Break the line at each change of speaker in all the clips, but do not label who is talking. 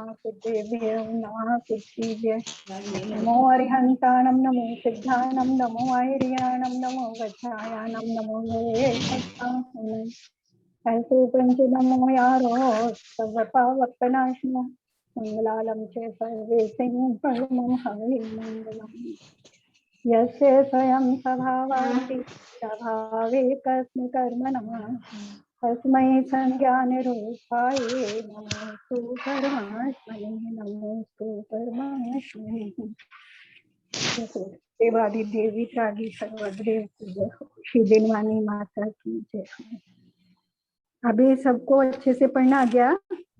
कुद्देभ्यो नमः कुद्दीभ्य नमो अरिहन्ताणं नमो सिद्धाणं नमो आहिर्याणं नमो वज्रायाणं नमो पंच नमो यारो सर्वपावक्तनाशनो मंगलालं च सर्वेशं परमं हरिमंगलम् यस्य स्वयं स्वभावाति स्वभावे कस्मै कर्मणः तस्मै संज्ञानरूपाय नमोस्तु परमात्मने नमोस्तु परमात्मने। देवादि देवी त्रागी सर्वदेव श्री दिनवानी माता की जय। अभी सबको अच्छे से पढ़ना गया।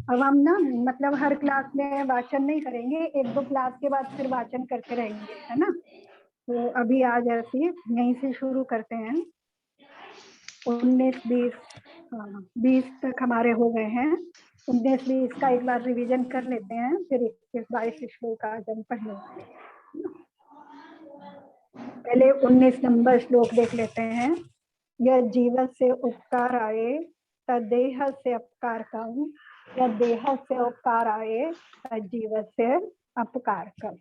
अब हम ना मतलब हर क्लास में वाचन नहीं करेंगे, एक दो क्लास के बाद फिर वाचन करते रहेंगे, है ना। तो अभी आज ऐसे यहीं से शुरू करते हैं। 19-20 तक हमारे हो गए हैं। 19-20 का एक बार रिवीजन कर लेते हैं, फिर 21-22 श्लोक आज हम पढ़ लेंगे। पहले 19 नंबर श्लोक देख लेते हैं। यह जीव से उपकार आए तदेह से अपकार कम, यह देह से उपकार आए तजीव से अपकार कम।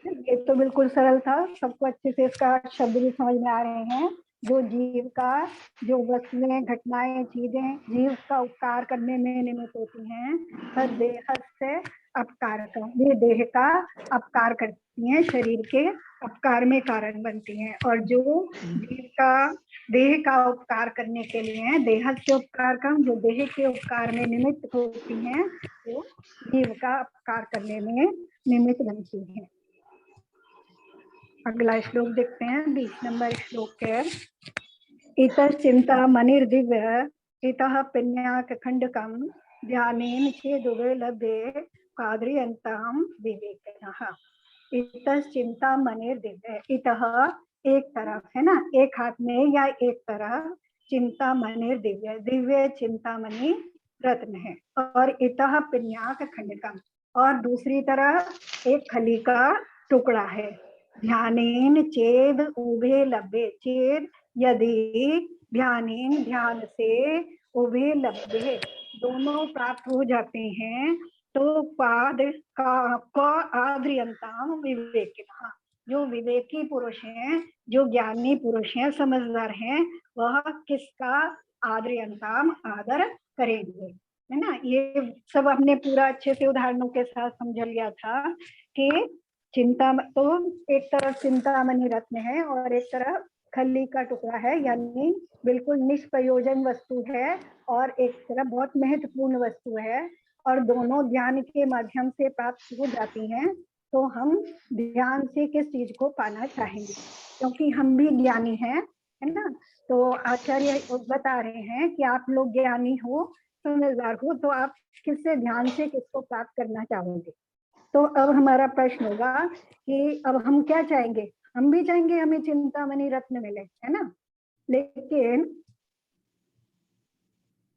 ये तो बिल्कुल सरल था, सबको अच्छे से इसका शब्द भी समझ में आ रहे हैं। जो जीव का, जो वस्तुएं, घटनाएं, चीजें जीव का उपकार करने में निमित्त होती हैं, पर देह से अपकार का, ये देह का अपकार करती हैं, शरीर के अपकार में कारण बनती हैं। और जो जीव का देह का उपकार करने के लिए देह से उपकार का, जो देह के उपकार में निमित्त होती हैं, वो जीव का अपकार करने में निमित्त बनती है। अगला श्लोक देखते हैं, 20 नंबर श्लोक है। इतः चिंता मनिर्दिव्य इतः पिन्याक खंडकम ध्यानेन चेदुभे लभ्ये काद्रियन्ताम विवेकिनः। इतः चिंता मनिर्दिव्य, इतः एक तरफ है ना, एक हाथ में या एक तरफ, चिंता मनिर्दिव्य, दिव्य चिंतामणि रत्न है। और इतः पिन्याक खंडकम, और दूसरी तरफ एक खली का टुकड़ा है। ध्यानेन चेद उभे लभ्ये, चेद यदि, ध्यानेन ध्यान से, उभे लभ्ये दोनों प्राप्त हो जाते हैं, तो पाद का आद्रियंताम विवेकिनः, जो विवेकी पुरुष हैं, जो ज्ञानी पुरुष हैं, समझदार हैं, वह किसका आद्रियंताम आदर करेंगे, है ना। ये सब हमने पूरा अच्छे से उदाहरणों के साथ समझ लिया था कि चिंता, तो एक तरफ चिंतामणि रत्न है और एक तरफ खली का टुकड़ा है, यानी बिल्कुल निष्प्रयोजन वस्तु है, और एक तरफ बहुत महत्वपूर्ण वस्तु है, और दोनों ध्यान के माध्यम से प्राप्त हो जाती हैं। तो हम ध्यान से किस चीज को पाना चाहेंगे, क्योंकि हम भी ज्ञानी हैं, है ना। तो आचार्य बता रहे हैं कि आप लोग ज्ञानी हो, समझदार हो, तो आप किससे, ध्यान से किसको प्राप्त करना चाहोगे। तो अब हमारा प्रश्न होगा कि अब हम क्या चाहेंगे, हम भी चाहेंगे हमें चिंतामणि रत्न मिले, है ना। लेकिन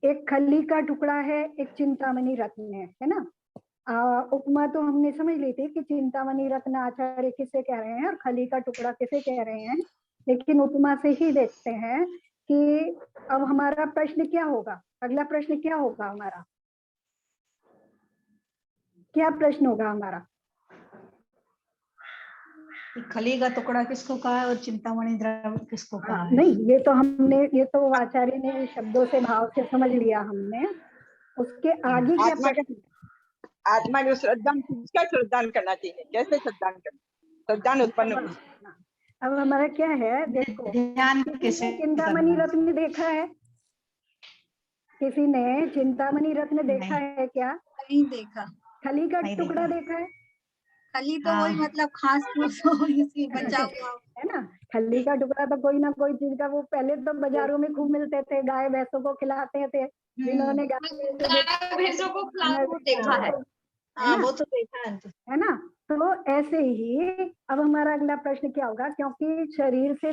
एक खली का टुकड़ा है, एक चिंतामणि रत्न है ना। उपमा तो हमने समझ ली थी कि चिंतामणि रत्न आचार्य किसे कह रहे हैं और खली का टुकड़ा किसे कह रहे हैं, लेकिन उपमा से ही देखते हैं कि अब हमारा प्रश्न क्या होगा, अगला प्रश्न क्या होगा हमारा, क्या प्रश्न होगा हमारा।
खली का टुकड़ा किसको कहा है और चिंतामणि द्रव्य किसको कहा है?
नहीं, ये तो हमने, ये तो आचार्य ने शब्दों से भाव से समझ लिया हमने। उसके आगे क्या प्रश्न,
आत्मा जो श्रद्धान, किसका श्रद्धान करना चाहिए, कैसे श्रद्धान करना, श्रद्धान उत्पन्न।
अब हमारा क्या है, देखो,
ध्यान
किसी ने चिंतामणि रत्न देखा है, किसी ने चिंतामणि रत्न देखा है क्या?
नहीं देखा।
खली का टुकड़ा देखा है?
खली तो वही मतलब खास बचा हुआ
है ना। खली का टुकड़ा तो कोई ना कोई चीज का, वो पहले तो बाजारों में खूब मिलते थे, गाय भैंसों को खिलाते थे, जिन्होंने गाय
भैंसों को देखा है, वो तो देखा है
ना। तो ऐसे ही अब हमारा अगला प्रश्न क्या होगा, क्योंकि शरीर से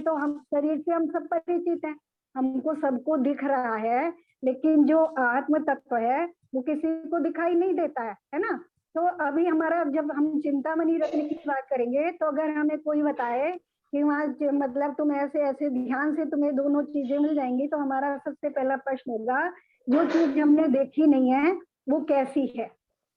हम सब परिचित हैं, हमको सबको दिख रहा है, लेकिन जो आत्म तत्व है वो किसी को दिखाई नहीं देता है ना। तो अभी हमारा, जब हम चिंतामणि रत्न की बात करेंगे, तो अगर हमें कोई बताए कि वहाँ मतलब तुम ऐसे ऐसे ध्यान से तुम्हें दोनों चीजें मिल जाएंगी, तो हमारा सबसे पहला प्रश्न होगा, जो चीज हमने देखी नहीं है वो कैसी है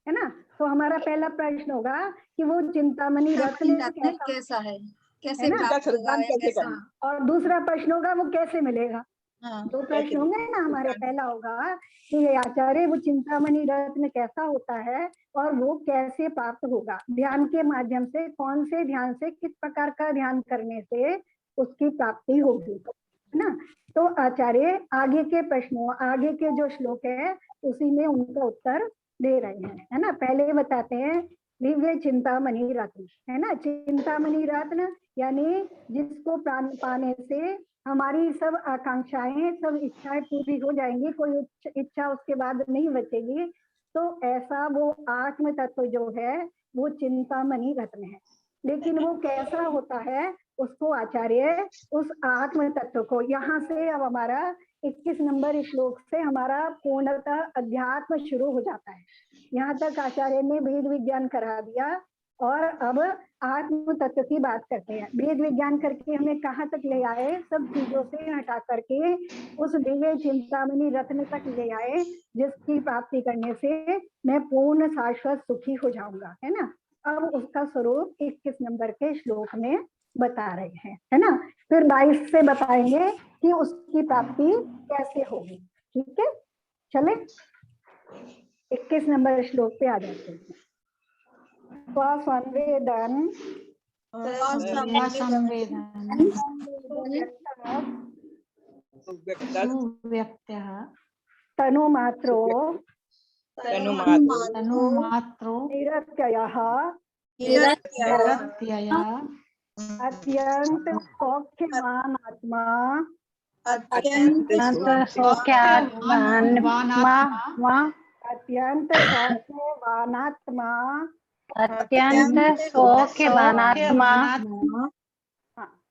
ना। तो हमारा पहला प्रश्न होगा कि वो चिंतामणि रत्न
रत्न
कैसा,
कैसा है, कैसे
है ना?
प्राप्त होगा
श्रद्धान
या
कैसे
कैसा?
करना?
और दूसरा प्रश्न होगा वो कैसे मिलेगा।
हाँ,
दो प्रश्न होंगे ना हमारे। पहला होगा कि ये आचार्य वो चिंतामणि रत्न कैसा होता है और वो कैसे प्राप्त होगा, ध्यान के माध्यम से, कौन से ध्यान से, किस प्रकार का ध्यान करने से उसकी प्राप्ति होगी, है ना। तो आचार्य आगे के प्रश्नों, आगे के जो श्लोक है उसी में उनका उत्तर दे रहे हैं, है ना। पहले बताते हैं दिव्य चिंतामणि रत्न, है ना। चिंतामणि रत्न यानी जिसको पाने से हमारी सब आकांक्षाएं, सब इच्छाएं पूरी हो जाएंगी, कोई इच्छा उसके बाद नहीं बचेगी। तो ऐसा वो आत्म तत्व जो है वो चिंतामणि रत्न है। लेकिन वो कैसा होता है उसको आचार्य उस आत्म तत्व को, यहाँ से अब हमारा 21 नंबर श्लोक से हमारा पूर्णतः अध्यात्म शुरू हो जाता है। यहाँ तक आचार्य ने वेद विज्ञान करा दिया और अब आत्म तत्व की बात करते हैं। वेद विज्ञान करके हमें कहाँ तक ले आए, सब चीजों से हटा करके उस दिव्य चिंतामणि रत्न तक ले आए जिसकी प्राप्ति करने से मैं पूर्ण शाश्वत सुखी हो जाऊंगा, है ना। अब उसका स्वरूप 21 नंबर के श्लोक में बता रहे हैं, है ना। फिर 22 से बताएंगे कि उसकी प्राप्ति कैसे होगी। ठीक है, चले 21 नंबर श्लोक पे आ जाते हैं। स्वसंवेदन
सुव्यक्तः
तनुमात्रो
तनुमात्रो
निरत्ययः
निरत्ययः
अत्यंत सौख्यवान आत्मा
अत्यंत
अत्यंत सौख्यवानात्मा
अत्यंत
सौख्यवानात्मा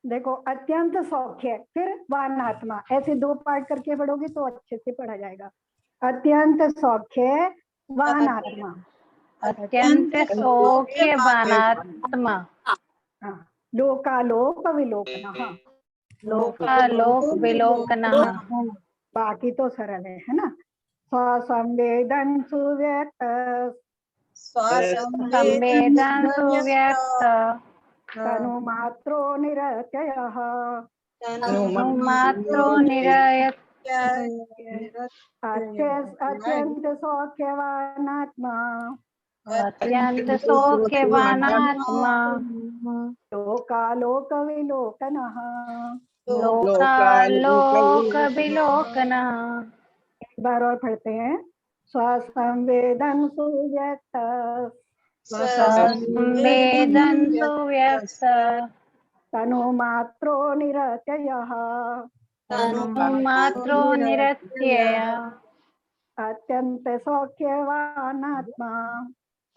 देखो अत्यंत सौख्य, फिर वानात्मा, ऐसे दो पार्ट करके पढ़ोगे तो अच्छे से पढ़ा जाएगा। अत्यंत सौख्य वानात्मा,
अत्यंत सौख्यवानात्मा
लोकालोक विलोकन,
लोकालोक विलोकनः।
बाकी तो सरल है ना। स्वसंवेदन सुव्यक्त
संवेदन सुव्यक्त
तनुमात्रो निरत्ययः
तनुमात्रो निरत्यः
अत्यंत सौख्यवानात्मा
अत्यंत सौख्यवानात्मा
लोकालोक विलोकनः
लोकालोक विलोकनः।
एक बार और पढ़ते हैं। स्वसंवेदन सुव्यक्त
संवेदन सुव्यक्त
तनुमात्रो निरत्ययः
तनुमात्रो निरत्ययः
अत्यंत सौख्यवानात्मा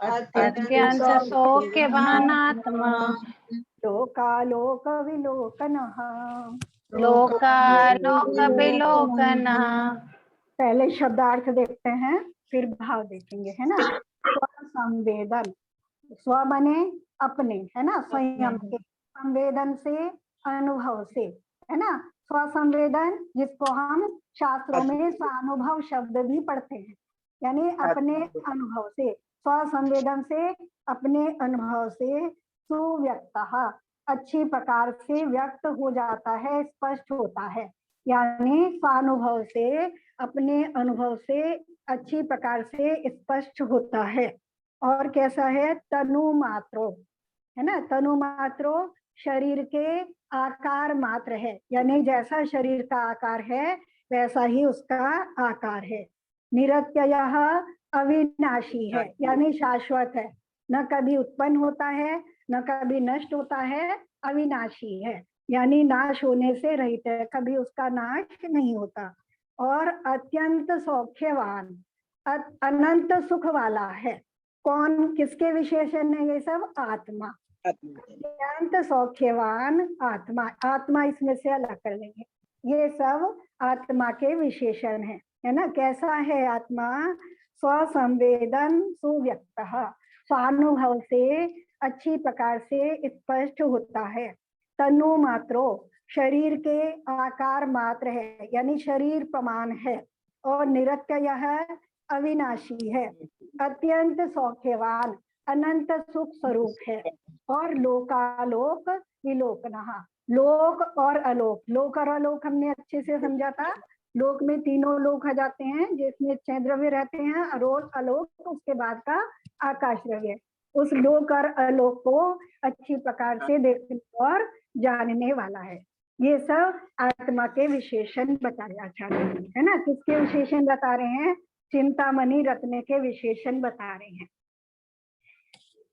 अत्यंत सौख्यवानात्मा
लोकालोक विलोकनः
लोकालोक विलोकनः।
पहले शब्दार्थ देखते हैं फिर भाव देखेंगे, है ना। स्वसंवेदन, स्व बने अपने, है ना, संयम के, संवेदन से अनुभव से, है ना। स्वसंवेदन जिसको हम शास्त्रों में स्वानुभव शब्द भी पढ़ते हैं, यानी अपने अनुभव से, स्वसंवेदन से अपने अनुभव से सुव्यक्तः अच्छी प्रकार से व्यक्त हो जाता है, स्पष्ट होता है, यानी स्वानुभव से, अपने अनुभव से अच्छी प्रकार से स्पष्ट होता है। और कैसा है, तनु मात्रो, है ना। तनु मात्रो शरीर के आकार मात्र है, यानी जैसा शरीर का आकार है वैसा ही उसका आकार है। निरत्ययः अविनाशी है, यानी शाश्वत है, न कभी उत्पन्न होता है न कभी नष्ट होता है, अविनाशी है, यानी नाश होने से रहित है, कभी उसका नाश नहीं होता। और अत्यंत सौख्यवान, अनंत सुख वाला है। कौन, किसके विशेषण है ये सब, आत्मा। अत्यंत सौख्यवान आत्मा, आत्मा इसमें से अलग कर लेंगे, ये सब आत्मा के विशेषण है ना। कैसा है आत्मा, स्वसंवेदन सुव्यक्तः, स्वानुभव से अच्छी प्रकार से स्पष्ट होता है। तनु मात्रो शरीर के आकार मात्र है, यानी शरीर प्रमाण है। और निरत्ययः अविनाशी है, अत्यंत सौख्यवान, अनंत सुख स्वरूप है, और लोकालोक विलोकनहा, लोक और अलोक, लोक और अलोक हमने अच्छे से समझा था। लोक में तीनों लोक आ जाते हैं जिसमें 6 द्रव्य रहते हैं, अरोक अलोक उसके बाद का आकाश द्रव्य। उस लोक और अलोक को अच्छी प्रकार से देखने और जानने वाला है। ये सब आत्मा के विशेषण बताए आचार्य है ना। किसके विशेषण बता रहे हैं? चिंतामणि रत्न के विशेषण बता रहे हैं।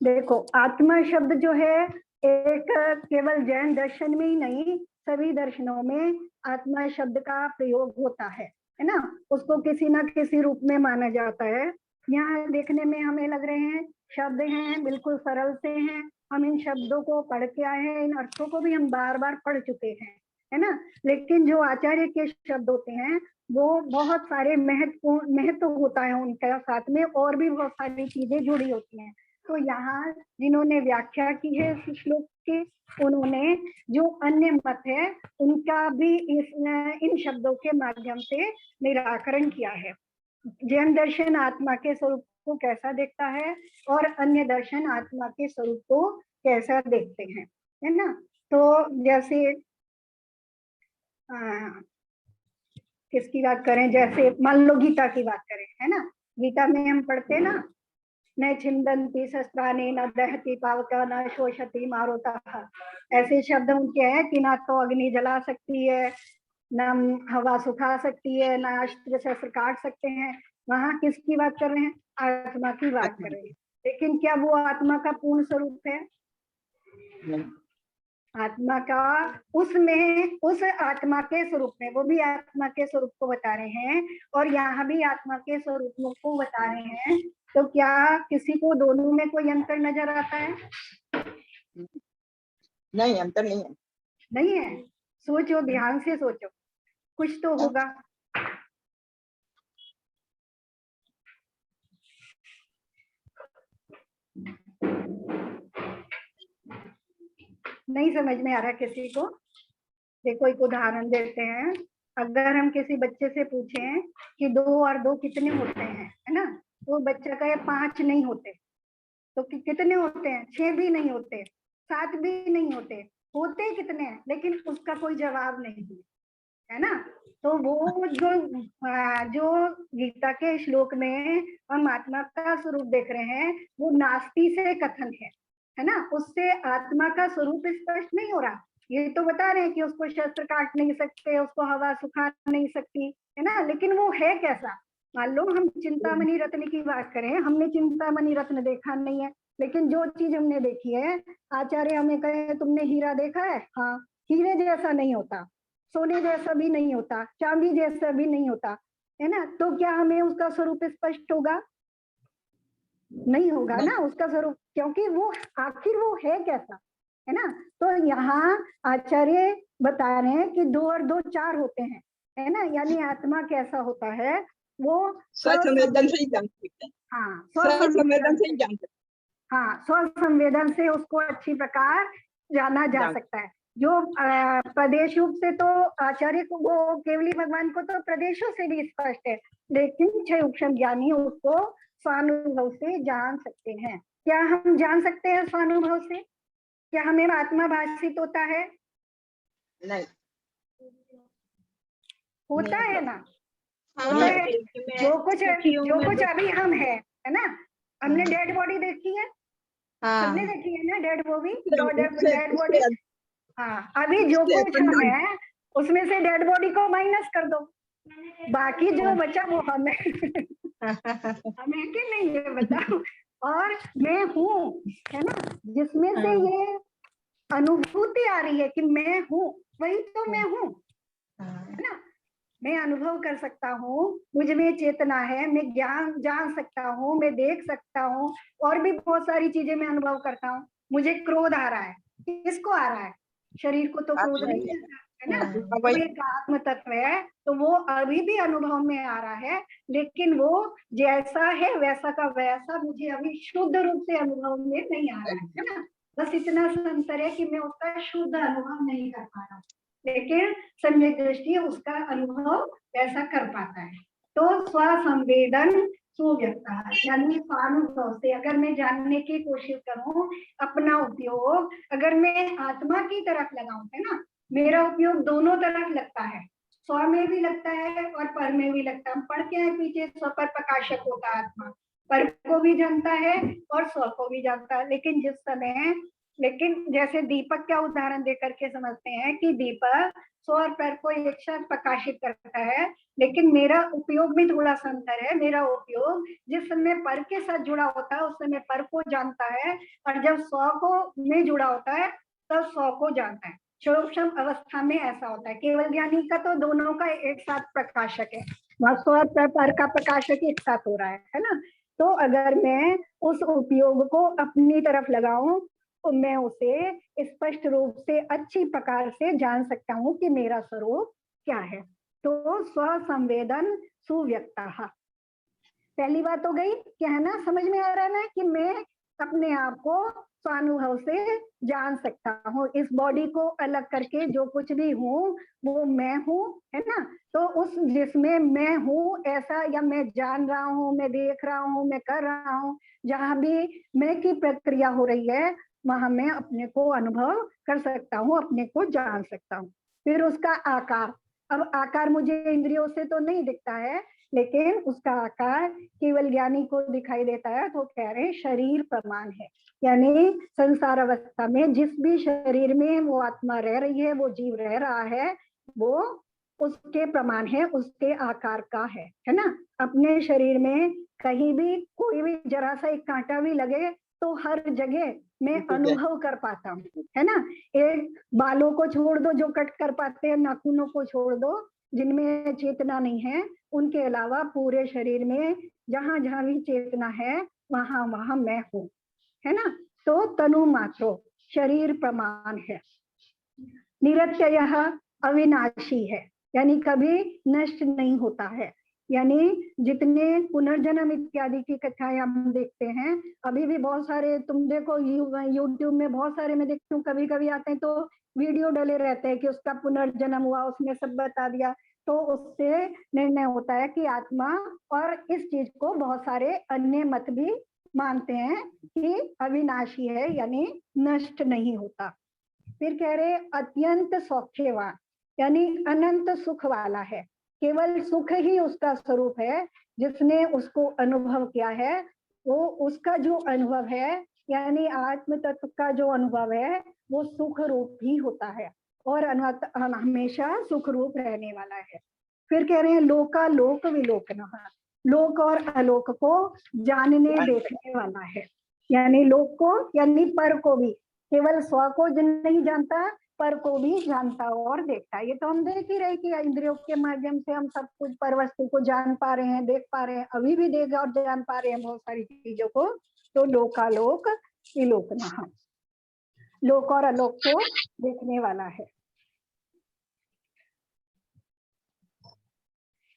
देखो आत्मा शब्द जो है एक केवल जैन दर्शन में ही नहीं, सभी दर्शनों में आत्मा शब्द का प्रयोग होता है ना। उसको किसी ना किसी रूप में माना जाता है। यहाँ देखने में हमें लग रहे हैं शब्द हैं, बिल्कुल सरल से हैं, हम इन शब्दों को पढ़ के आए हैं, इन अर्थों को भी हम बार बार पढ़ चुके हैं है ना। लेकिन जो आचार्य के शब्द होते हैं वो बहुत सारे महत्व होता है उनके साथ में, और भी बहुत सारी चीजें जुड़ी होती हैं। तो यहाँ जिन्होंने व्याख्या की है इस श्लोक की, उन्होंने जो अन्य मत है उनका भी इन शब्दों के माध्यम से निराकरण किया है। जैन दर्शन आत्मा के स्वरूप को कैसा देखता है और अन्य दर्शन आत्मा के स्वरूप को कैसा देखते हैं, है ना। तो जैसे किसकी बात करें, जैसे मान लो गीता की बात करें, है ना। गीता में हम पढ़ते ना, न छिंदन्ति शस्त्राणि न दहति पावका न शोषति मारुतः, ऐसे शब्द उनके हैं कि ना तो अग्नि जला सकती है, न हवा सुखा सकती है, न अस्त्र शस्त्र काट सकते हैं। वहां किसकी बात कर रहे हैं? आत्मा की बात कर रहे हैं। लेकिन क्या वो आत्मा का पूर्ण स्वरूप है? आत्मा का उसमें, उस आत्मा के स्वरूप में, वो भी आत्मा के स्वरूप को बता रहे हैं और यहाँ भी आत्मा के स्वरूप को बता रहे हैं। तो क्या किसी को दोनों में कोई अंतर नजर आता है?
नहीं, अंतर नहीं है।
नहीं है। सोचो, ध्यान से सोचो, कुछ तो होगा। नहीं समझ में आ रहा किसी को? देखो एक उदाहरण देते हैं। अगर हम किसी बच्चे से पूछें कि 2 और 2 कितने होते हैं, है ना, तो बच्चा कहे 5 नहीं होते। तो कितने होते हैं? 6 भी नहीं होते, 7 भी नहीं होते, होते कितने हैं? लेकिन उसका कोई जवाब नहीं है ना। तो वो जो गीता के श्लोक में हम आत्मा का स्वरूप देख रहे हैं वो नास्ति से कथन है ना। उससे आत्मा का स्वरूप स्पष्ट नहीं हो रहा। ये तो बता रहे हैं कि उसको शस्त्र काट नहीं सकते, उसको हवा सुखा नहीं सकती, है ना। लेकिन वो है कैसा? मान लो हम चिंतामणि रत्न की बात करें, हमने चिंतामणि रत्न देखा नहीं है, लेकिन जो चीज हमने देखी है, आचार्य हमें कहे तुमने हीरा देखा है? हाँ, हीरे जैसा नहीं होता, सोने जैसा भी नहीं होता, चांदी जैसा भी नहीं होता, है ना। तो क्या हमें उसका स्वरूप स्पष्ट होगा? नहीं होगा ना उसका स्वरूप, क्योंकि वो आखिर वो है कैसा, है ना। तो यहाँ आचार्य बता रहे हैं कि 2 और 2 4 होते हैं, है ना। यानी आत्मा कैसा होता है? वो
स्वसंवेदन से ही जान सकते हैं।
हाँ,
स्वसंवेदन से ही जान सकते हैं।
हाँ, स्वसंवेदन से उसको अच्छी प्रकार जाना जा सकता है। जो प्रदेश रूप से तो आचार्य को, वो केवली भगवान को तो प्रदेशों से भी स्पष्ट है, लेकिन 6 उपशम ज्ञानी उसको स्वानुभव से जान सकते हैं। क्या हम जान सकते हैं स्वानुभव से? क्या हमें आत्मा भाषित होता है?
नहीं
होता है ना।
हाँ,
है। जो कुछ अभी हम है ना। हमने डेड बॉडी देखी है, सबने देखी है ना डेड बॉडी। डेड बॉडी, हाँ, अभी जो कुछ हम है उसमें से डेड बॉडी को माइनस कर दो, बाकी जो बचा वो हम है। हमें कि नहीं ये बताओ। और मैं हूँ, है ना, जिसमें से ये अनुभूति आ रही है कि मैं हूँ, वही तो मैं हूँ, है ना। मैं अनुभव कर सकता हूँ, मुझ में चेतना है, मैं ज्ञान जान सकता हूँ, मैं देख सकता हूँ, और भी बहुत सारी चीजें मैं अनुभव करता हूँ। मुझे क्रोध आ रहा है, किसको आ रहा है? शरीर को तो क्रोध नहीं आता, है ना। तो एक आत्म तत्व है, तो वो अभी भी अनुभव में आ रहा है, लेकिन वो जैसा है वैसा का वैसा मुझे अभी शुद्ध रूप से अनुभव में नहीं आ रहा है ना। बस इतना सा अंतर है कि मैं उसका शुद्ध अनुभव नहीं कर पा रहा, लेकिन सम्यक दृष्टि उसका अनुभव ऐसा कर पाता है। तो स्वसंवेदन सुव्यक्ता, यानी स्वानुभव से अगर मैं जानने की कोशिश करूं, अपना उपयोग अगर मैं आत्मा की तरफ लगाऊं, है ना, मेरा उपयोग दोनों तरफ लगता है, स्व में भी लगता है और पर में भी लगता है। हम पढ़ के आए पीछे, स्व पर प्रकाशक होता है आत्मा, पर को भी जानता है और स्व को भी जानता है। लेकिन जैसे दीपक का उदाहरण देकर के समझते हैं कि दीपक स्व और पर को एक साथ प्रकाशित करता है, लेकिन मेरा उपयोग भी थोड़ा सा अंतर है। मेरा उपयोग जिस समय पर के साथ जुड़ा होता है उस समय पर को जानता है, और जब स्व को में जुड़ा होता है तब स्व को जानता है। सूक्ष्म अवस्था में ऐसा होता है। केवल ज्ञानी का तो दोनों का एक साथ प्रकाशक है, वह स्व और पर का प्रकाशक एक साथ हो रहा है ना। तो अगर मैं उस उपयोग को अपनी तरफ लगाऊं तो मैं उसे स्पष्ट रूप से अच्छी प्रकार से जान सकता हूं कि मेरा स्वरूप क्या है। तो स्व संवेदन सुव्यक्ता, पहली बात हो गई, क्या है ना, समझ में आ रहा है ना कि मैं अपने आप को स्वानुभव से जान सकता हूँ। इस बॉडी को अलग करके जो कुछ भी हूँ वो मैं हूँ, है ना। तो उस जिसमें मैं हूँ ऐसा, या मैं जान रहा हूँ, मैं देख रहा हूँ, मैं कर रहा हूँ, जहां भी मैं की प्रक्रिया हो रही है वहां मैं अपने को अनुभव कर सकता हूँ, अपने को जान सकता हूँ। फिर उसका आकार, अब आकार मुझे इंद्रियों से तो नहीं दिखता है, लेकिन उसका आकार केवल ज्ञानी को दिखाई देता है। तो कह रहे हैं शरीर प्रमाण है, यानी संसार अवस्था में जिस भी शरीर में वो आत्मा रह रही है, वो जीव रह रहा है, वो उसके प्रमाण है, उसके आकार का है ना। अपने शरीर में कहीं भी कोई भी जरा सा एक कांटा भी लगे तो हर जगह मैं अनुभव कर पाता हूँ, है ना। एक बालों को छोड़ दो जो कट कर पाते हैं, नाखूनों को छोड़ दो जिनमें चेतना नहीं है, उनके अलावा पूरे शरीर में जहां जहां भी चेतना है वहां वहां मैं हूँ, है ना। तो तनु मात्रो शरीर प्रमाण है। निरत्ययः अविनाशी है, यानी कभी नष्ट नहीं होता है। यानी जितने पुनर्जन्म इत्यादि की कथाएं हम देखते हैं, अभी भी बहुत सारे, तुम देखो यूट्यूब में बहुत सारे मैं देखती हूँ, कभी कभी आते हैं तो वीडियो डले रहते हैं कि उसका पुनर्जन्म हुआ, उसने सब बता दिया। तो उससे निर्णय होता है कि आत्मा, और इस चीज को बहुत सारे अन्य मत भी मानते हैं कि अविनाशी है, यानी नष्ट नहीं होता। फिर कह रहे अत्यंत सौख्यवान, यानी अनंत सुख वाला है। केवल सुख ही उसका स्वरूप है। जिसने उसको अनुभव किया है वो, उसका जो अनुभव है यानी आत्म तत्व का जो अनुभव है वो सुख रूप ही होता है, और हमेशा सुख रूप रहने वाला है। फिर कह रहे हैं लोकालोक विलोकनः, लोक और आलोक को जानने देखने वाला है। यानी लोक को यानी पर को भी, केवल स्व को नहीं जानता, पर को भी जानता और देखता है। ये तो हम देख ही रहे कि इंद्रियों के माध्यम से हम सब कुछ पर वस्तु को जान पा रहे हैं, देख पा रहे हैं, अभी भी देख और जान पा रहे हैं बहुत सारी चीजों को। तो लोकालोक विलोकनः, लोक और आलोक को देखने वाला है।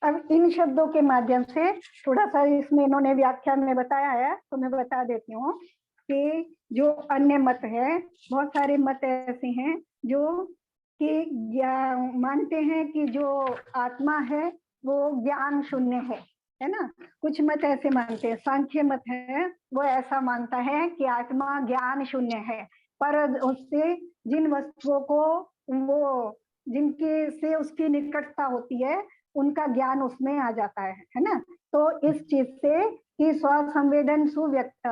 अब इन शब्दों के माध्यम से थोड़ा सा इसमें इन्होंने व्याख्यान में बताया है, तो मैं बता देती हूँ कि जो अन्य मत है, बहुत सारे मत ऐसे हैं जो कि मानते हैं कि जो आत्मा है वो ज्ञान शून्य है ना। कुछ मत ऐसे मानते हैं, सांख्य मत है वो ऐसा मानता है कि आत्मा ज्ञान शून्य है, पर उससे जिन वस्तुओं को वो जिनके से उसकी निकटता होती है उनका ज्ञान उसमें आ जाता है ना। तो इस चीज से कि स्वसंवेदन सुव्यक्त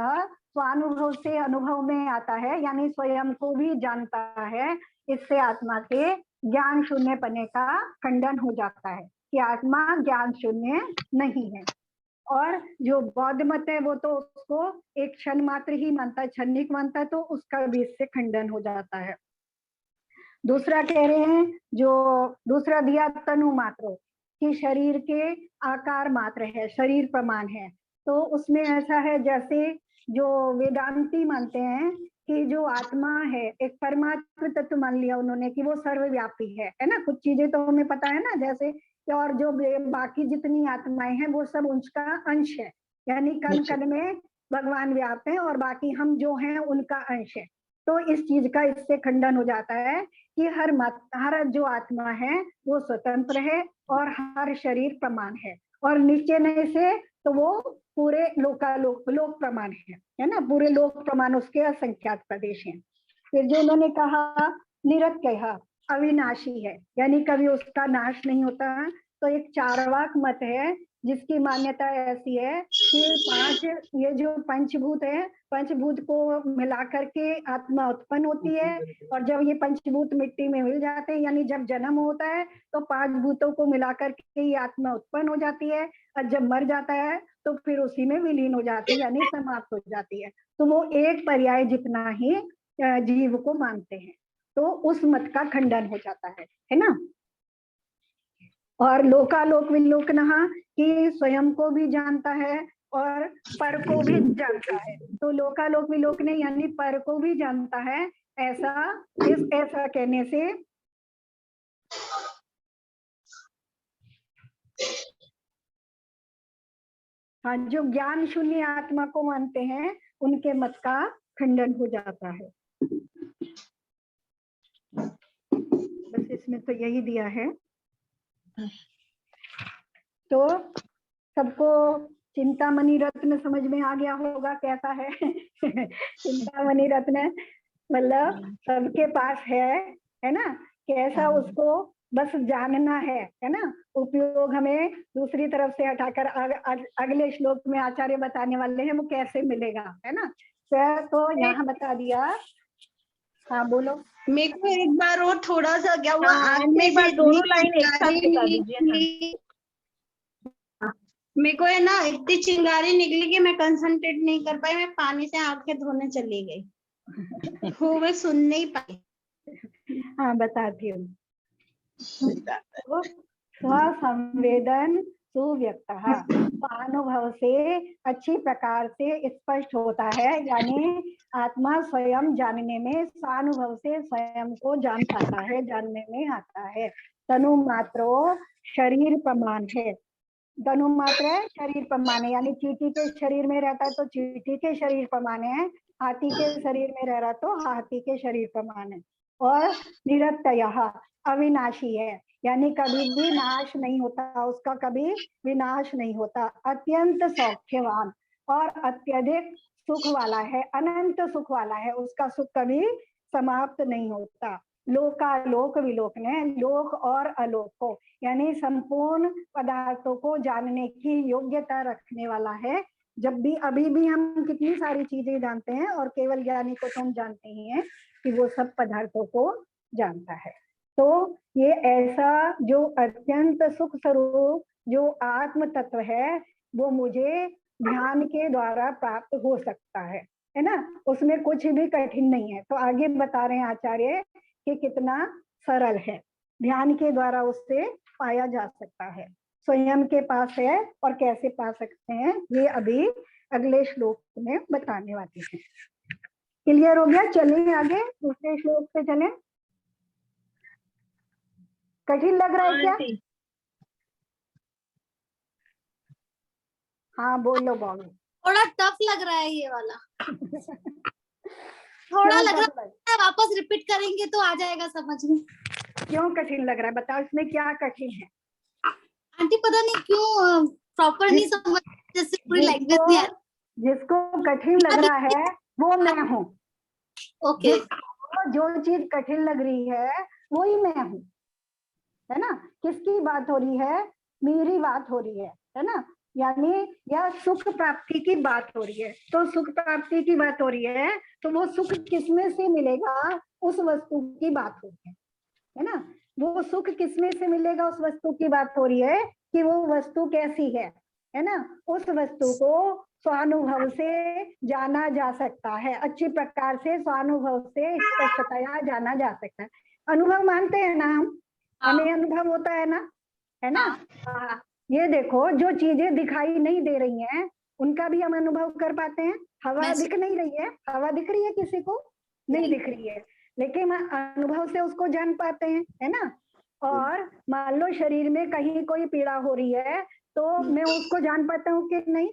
स्वानुभव से अनुभव में आता है, यानी स्वयं को भी जानता है, इससे आत्मा के ज्ञान शून्य पने का खंडन हो जाता है कि आत्मा ज्ञान शून्य नहीं है। और जो बौद्ध मत है वो तो उसको एक क्षण मात्र ही मानता है, क्षणिक मानता है, तो उसका भी इससे खंडन हो जाता है। दूसरा कह रहे हैं, जो दूसरा दिया तनु मात्र, कि शरीर के आकार मात्र है, शरीर प्रमाण है। तो उसमें ऐसा है जैसे जो वेदांती मानते हैं कि जो आत्मा है एक परमात्म तत्व मान लिया उन्होंने कि वो सर्वव्यापी है ना। कुछ चीजें तो हमें पता है ना, जैसे और जो बाकी जितनी आत्माएं हैं वो सब उसका अंश है, यानी कण कण में भगवान व्याप्त है और बाकी हम जो हैं उनका अंश है। तो इस चीज का इससे खंडन हो जाता है कि हर जो आत्मा है वो स्वतंत्र है और हर शरीर प्रमाण है। और निश्चय से तो वो पूरे लोक प्रमाण है ना, पूरे लोक प्रमाण उसके असंख्यात प्रदेश हैं। फिर जो उन्होंने कहा निरत्यः अविनाशी है, यानी कभी उसका नाश नहीं होता। तो एक चार्वाक मत है जिसकी मान्यता ऐसी है कि ये जो पंचभूत है, पंचभूत को मिला करके आत्मा उत्पन्न होती है, और जब ये पंचभूत मिट्टी में मिल जाते हैं, यानी जब जन्म होता है तो 5 भूतों को मिला करके ये आत्मा उत्पन्न हो जाती है, और जब मर जाता है तो फिर उसी में विलीन हो जाती है, यानी समाप्त हो जाती है। तो वो एक पर्याय जितना ही जीव को मानते हैं, तो उस मत का खंडन हो जाता है ना। और लोकालोक विलोकनः कि स्वयं को भी जानता है और पर को भी जानता है। तो लोकालोक विलोकन यानी पर को भी जानता है, ऐसा कहने से हाँ, जो ज्ञान शून्य आत्मा को मानते हैं उनके मत का खंडन हो जाता है। बस इसमें तो यही दिया है। तो सबको चिंतामणि रत्न समझ में आ गया होगा कैसा है। चिंतामणि रत्न मतलब सबके पास है ना, कैसा उसको बस जानना है ना। उपयोग हमें दूसरी तरफ से हटाकर अगले श्लोक में आचार्य बताने वाले हैं वो कैसे मिलेगा, है ना। तो यहाँ बता दिया। हाँ बोलो।
मेरे को एक बार वो थोड़ा सा क्या हुआ,
हाँ,
आँख में
एक बार
से
दोनों
इतनी
लाइन एक साथ
चिंगारी
बता दीजिए ना।
निकली। मेरे को है ना इतनी चिंगारी निकली कि मैं कंसंट्रेट नहीं कर पाई, मैं पानी से आंखें धोने चली गई। वो मैं सुन नहीं पाई।
हाँ बताती हूँ। तो स्वसंवेदन सुव्यक्तः स्वानुभव से अच्छी प्रकार से स्पष्ट होता है, यानी आत्मा स्वयं जानने में स्वानुभव से स्वयं को जान पाता है, जानने में आता है। तनु मात्रो शरीर प्रमाण है। तनु मात्र है शरीर प्रमाण है, यानी चींटी के शरीर में रहता है तो चींटी के शरीर प्रमाण है, हाथी के शरीर में रह रहा तो हाथी के शरीर प्रमाण है। और निरत्यः अविनाशी है, यानी कभी भी नाश नहीं होता, उसका कभी विनाश नहीं होता। अत्यंत सौख्यवान और अत्यधिक सुख वाला है, अनंत सुख वाला है, उसका सुख कभी समाप्त नहीं होता। लोकालोक विलोकने लोक और अलोक को, यानी संपूर्ण पदार्थों को जानने की योग्यता रखने वाला है। जब भी अभी भी हम कितनी सारी चीजें जानते हैं, और केवल ज्ञानी को तो हम जानते ही हैं कि वो सब पदार्थों को जानता है। तो ये ऐसा जो अत्यंत सुख स्वरूप जो आत्म तत्व है वो मुझे ध्यान के द्वारा प्राप्त हो सकता है ना। उसमें कुछ भी कठिन नहीं है। तो आगे बता रहे हैं आचार्य कि कितना सरल है, ध्यान के द्वारा उससे पाया जा सकता है, स्वयं के पास है। और कैसे पा सकते हैं ये अभी अगले श्लोक में बताने वाली है। क्लियर हो गया? चलें आगे दूसरे श्लोक पे चलें। कठिन लग रहा है क्या? हाँ बोलो बोलो।
थोड़ा टफ लग रहा है ये वाला। थोड़ा लग रहा है, वापस रिपीट करेंगे तो आ जाएगा समझ में।
क्यों कठिन लग रहा है बताओ, इसमें क्या कठिन है?
आंटी पता नहीं क्यों प्रॉपर नहीं समझ, जैसे पूरी लैंग्वेज नहीं आ रही।
जिसको कठिन लग रहा है वो मैं हूँ।
ओके,
जो चीज कठिन लग रही है वही मैं हूँ, है ना। किसकी बात हो रही है? मेरी बात हो रही है ना। यानी यह सुख प्राप्ति की बात हो रही है। तो सुख प्राप्ति की बात हो रही है तो वो सुख किसमें से मिलेगा? उस वस्तु की बात हो रही है ना। वो सुख किसमें से मिलेगा? उस वस्तु की बात हो रही है कि वो वस्तु कैसी है ना। उस वस्तु को स्वानुभव से जाना जा सकता है, अच्छी प्रकार से स्वानुभव से स्पष्टतया जाना जा सकता है। अनुभव मानते हैं ना हम, हमें अनुभव होता है ना। हाँ, ये देखो जो चीजें दिखाई नहीं दे रही हैं उनका भी हम अनुभव कर पाते हैं। हवा दिख नहीं रही है, हवा दिख रही है किसी को? नहीं दिख रही है, लेकिन अनुभव से उसको जान पाते हैं, है ना। और मान लो शरीर में कहीं कोई पीड़ा हो रही है तो मैं उसको जान पाता हूँ कि नहीं,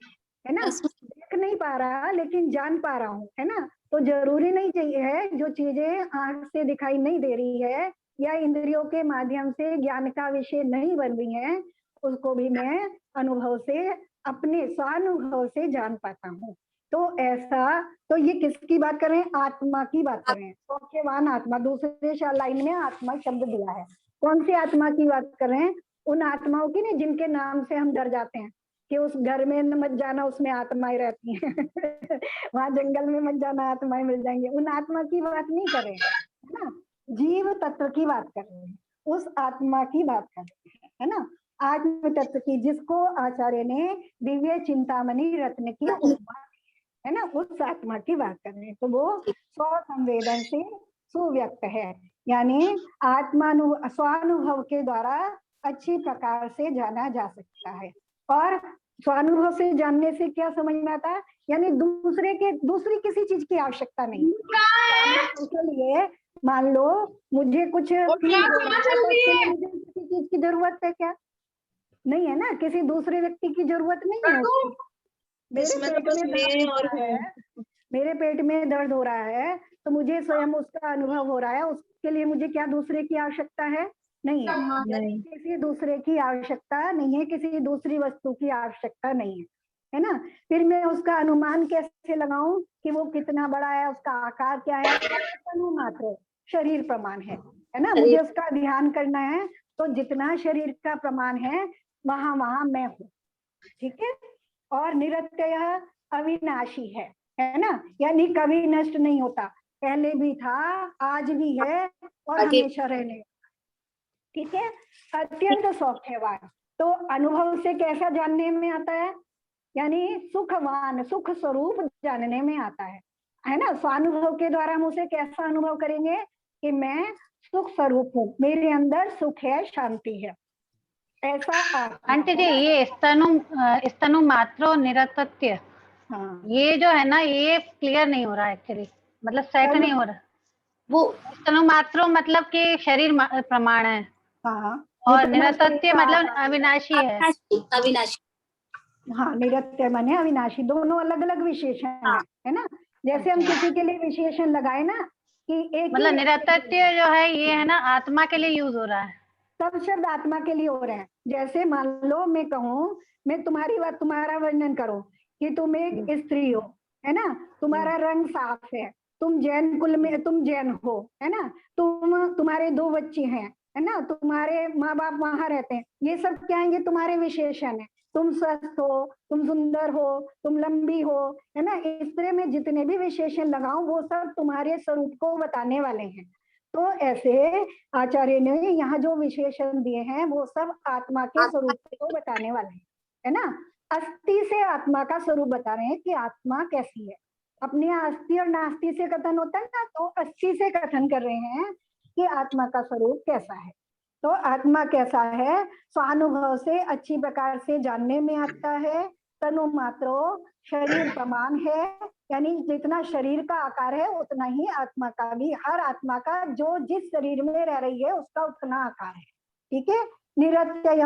है ना। देख नहीं पा रहा लेकिन जान पा रहा हूँ, है ना। तो जरूरी नहीं चाहिए है जो चीजें आंख से दिखाई नहीं दे रही है या इंद्रियों के माध्यम से ज्ञान का विषय नहीं बन रही है उसको भी मैं अनुभव से अपने स्वानुभव से जान पाता हूँ। तो ऐसा, तो ये किसकी बात कर रहे हैं? आत्मा की बात कर रहे हैं। सौख्यवान आत्मा, दूसरे लाइन में आत्मा शब्द दिया है। कौन सी आत्मा की बात कर रहे हैं? उन आत्माओं की नहीं जिनके नाम से हम डर जाते हैं कि उस घर में मत जाना, उसमें आत्माएं रहती हैं वहां जंगल में मत जाना, आत्माएं मिल जाएंगी। उन आत्मा की बात नहीं कर रहे हैं, है ना, जीव तत्व की बात कर रहे हैं, उस आत्मा की बात कर रहे हैं, है ना, आत्म तत्व की, जिसको आचार्य ने दिव्य चिंतामणि रत्न की उपमा, है ना, उस आत्मा की बात कर रहे हैं। तो वो स्वसंवेदन से सुव्यक्त है, यानी स्वानुभव के द्वारा अच्छी प्रकार से जाना जा सकता है। और स्वानुभव से जानने से क्या समझ में आता है? यानी दूसरी किसी चीज की आवश्यकता नहीं। उसके लिए मान लो मुझे कुछ मुझे किसी चीज की जरूरत है क्या? नहीं है ना, किसी दूसरे व्यक्ति की जरूरत नहीं है। मेरे पेट में दर्द हो रहा है तो मुझे स्वयं उसका अनुभव हो रहा है, उसके लिए मुझे क्या दूसरे की आवश्यकता है? नहीं है। किसी दूसरे की आवश्यकता नहीं है, किसी दूसरी वस्तु की आवश्यकता नहीं है ना। फिर मैं उसका अनुमान कैसे लगाऊं कि वो कितना बड़ा है, उसका आकार क्या है? अनुमात्र शरीर प्रमाण है ना। मुझे उसका ध्यान करना है तो जितना शरीर का प्रमाण है वहां मैं हूँ, ठीक है। और निरत्यय अविनाशी है ना, यानी कभी नष्ट नहीं होता, पहले भी था, आज भी है और हमेशा रहने, ठीक है। अत्यंत सौख्यवान, तो अनुभव से कैसा जानने में आता है? यानी सुखवान, सुख स्वरूप जानने में आता है ना। स्वानुभव के द्वारा हम उसे कैसा अनुभव करेंगे कि मैं सुख स्वरूप हूँ, मेरे अंदर सुख है, शांति है, ऐसा।
आंटी जी, ये स्तनु मात्रो निरतत्य,
हाँ,
ये जो है ना, ये क्लियर नहीं हो रहा एक्चुअली, मतलब सेट नहीं हो रहा। वो स्तनु मात्रो मतलब कि शरीर प्रमाण है,
हाँ,
और निरतत्य मतलब अविनाशी है।
अविनाशी।
हाँ, निरत्य माने अविनाशी, दोनों अलग अलग विशेषण है ना। जैसे हम किसी के लिए विशेषण लगाए ना कि एक
मतलब निरतत्य जो है ये है ना, आत्मा के लिए यूज हो रहा है,
सब शब्द आत्मा के लिए हो रहे हैं। जैसे मान लो मैं कहूँ, मैं तुम्हारा वर्णन करूं कि तुम एक स्त्री हो, है ना, तुम्हारा रंग साफ है, तुम जैन कुल में, तुम जैन हो, है ना, तुम्हारे 2 बच्चे हैं, है ना, तुम्हारे माँ बाप वहां रहते हैं, ये सब क्या है? ये तुम्हारे विशेषण है। तुम स्वस्थ हो, तुम सुंदर हो, तुम लंबी हो, है ना, इस तरह में जितने भी विशेषण लगाऊं वो सब तुम्हारे स्वरूप को बताने वाले हैं। तो ऐसे आचार्य ने यहाँ जो विशेषण दिए हैं वो सब आत्मा के स्वरूप को बताने वाले हैं, है ना। अस्थि से आत्मा का स्वरूप बता रहे हैं कि आत्मा कैसी है। अपने अस्थि और नास्ति से कथन होता है ना, तो अस्थि से कथन कर रहे हैं कि आत्मा का स्वरूप कैसा है। तो आत्मा कैसा है? स्वानुभव से अच्छी प्रकार से जानने में आता है। तनु मात्रो शरीर प्रमाण है, यानी जितना शरीर का आकार है उतना ही आत्मा का भी, हर आत्मा का जो जिस शरीर में रह रही है उसका उतना आकार है, ठीक है। निरत्यय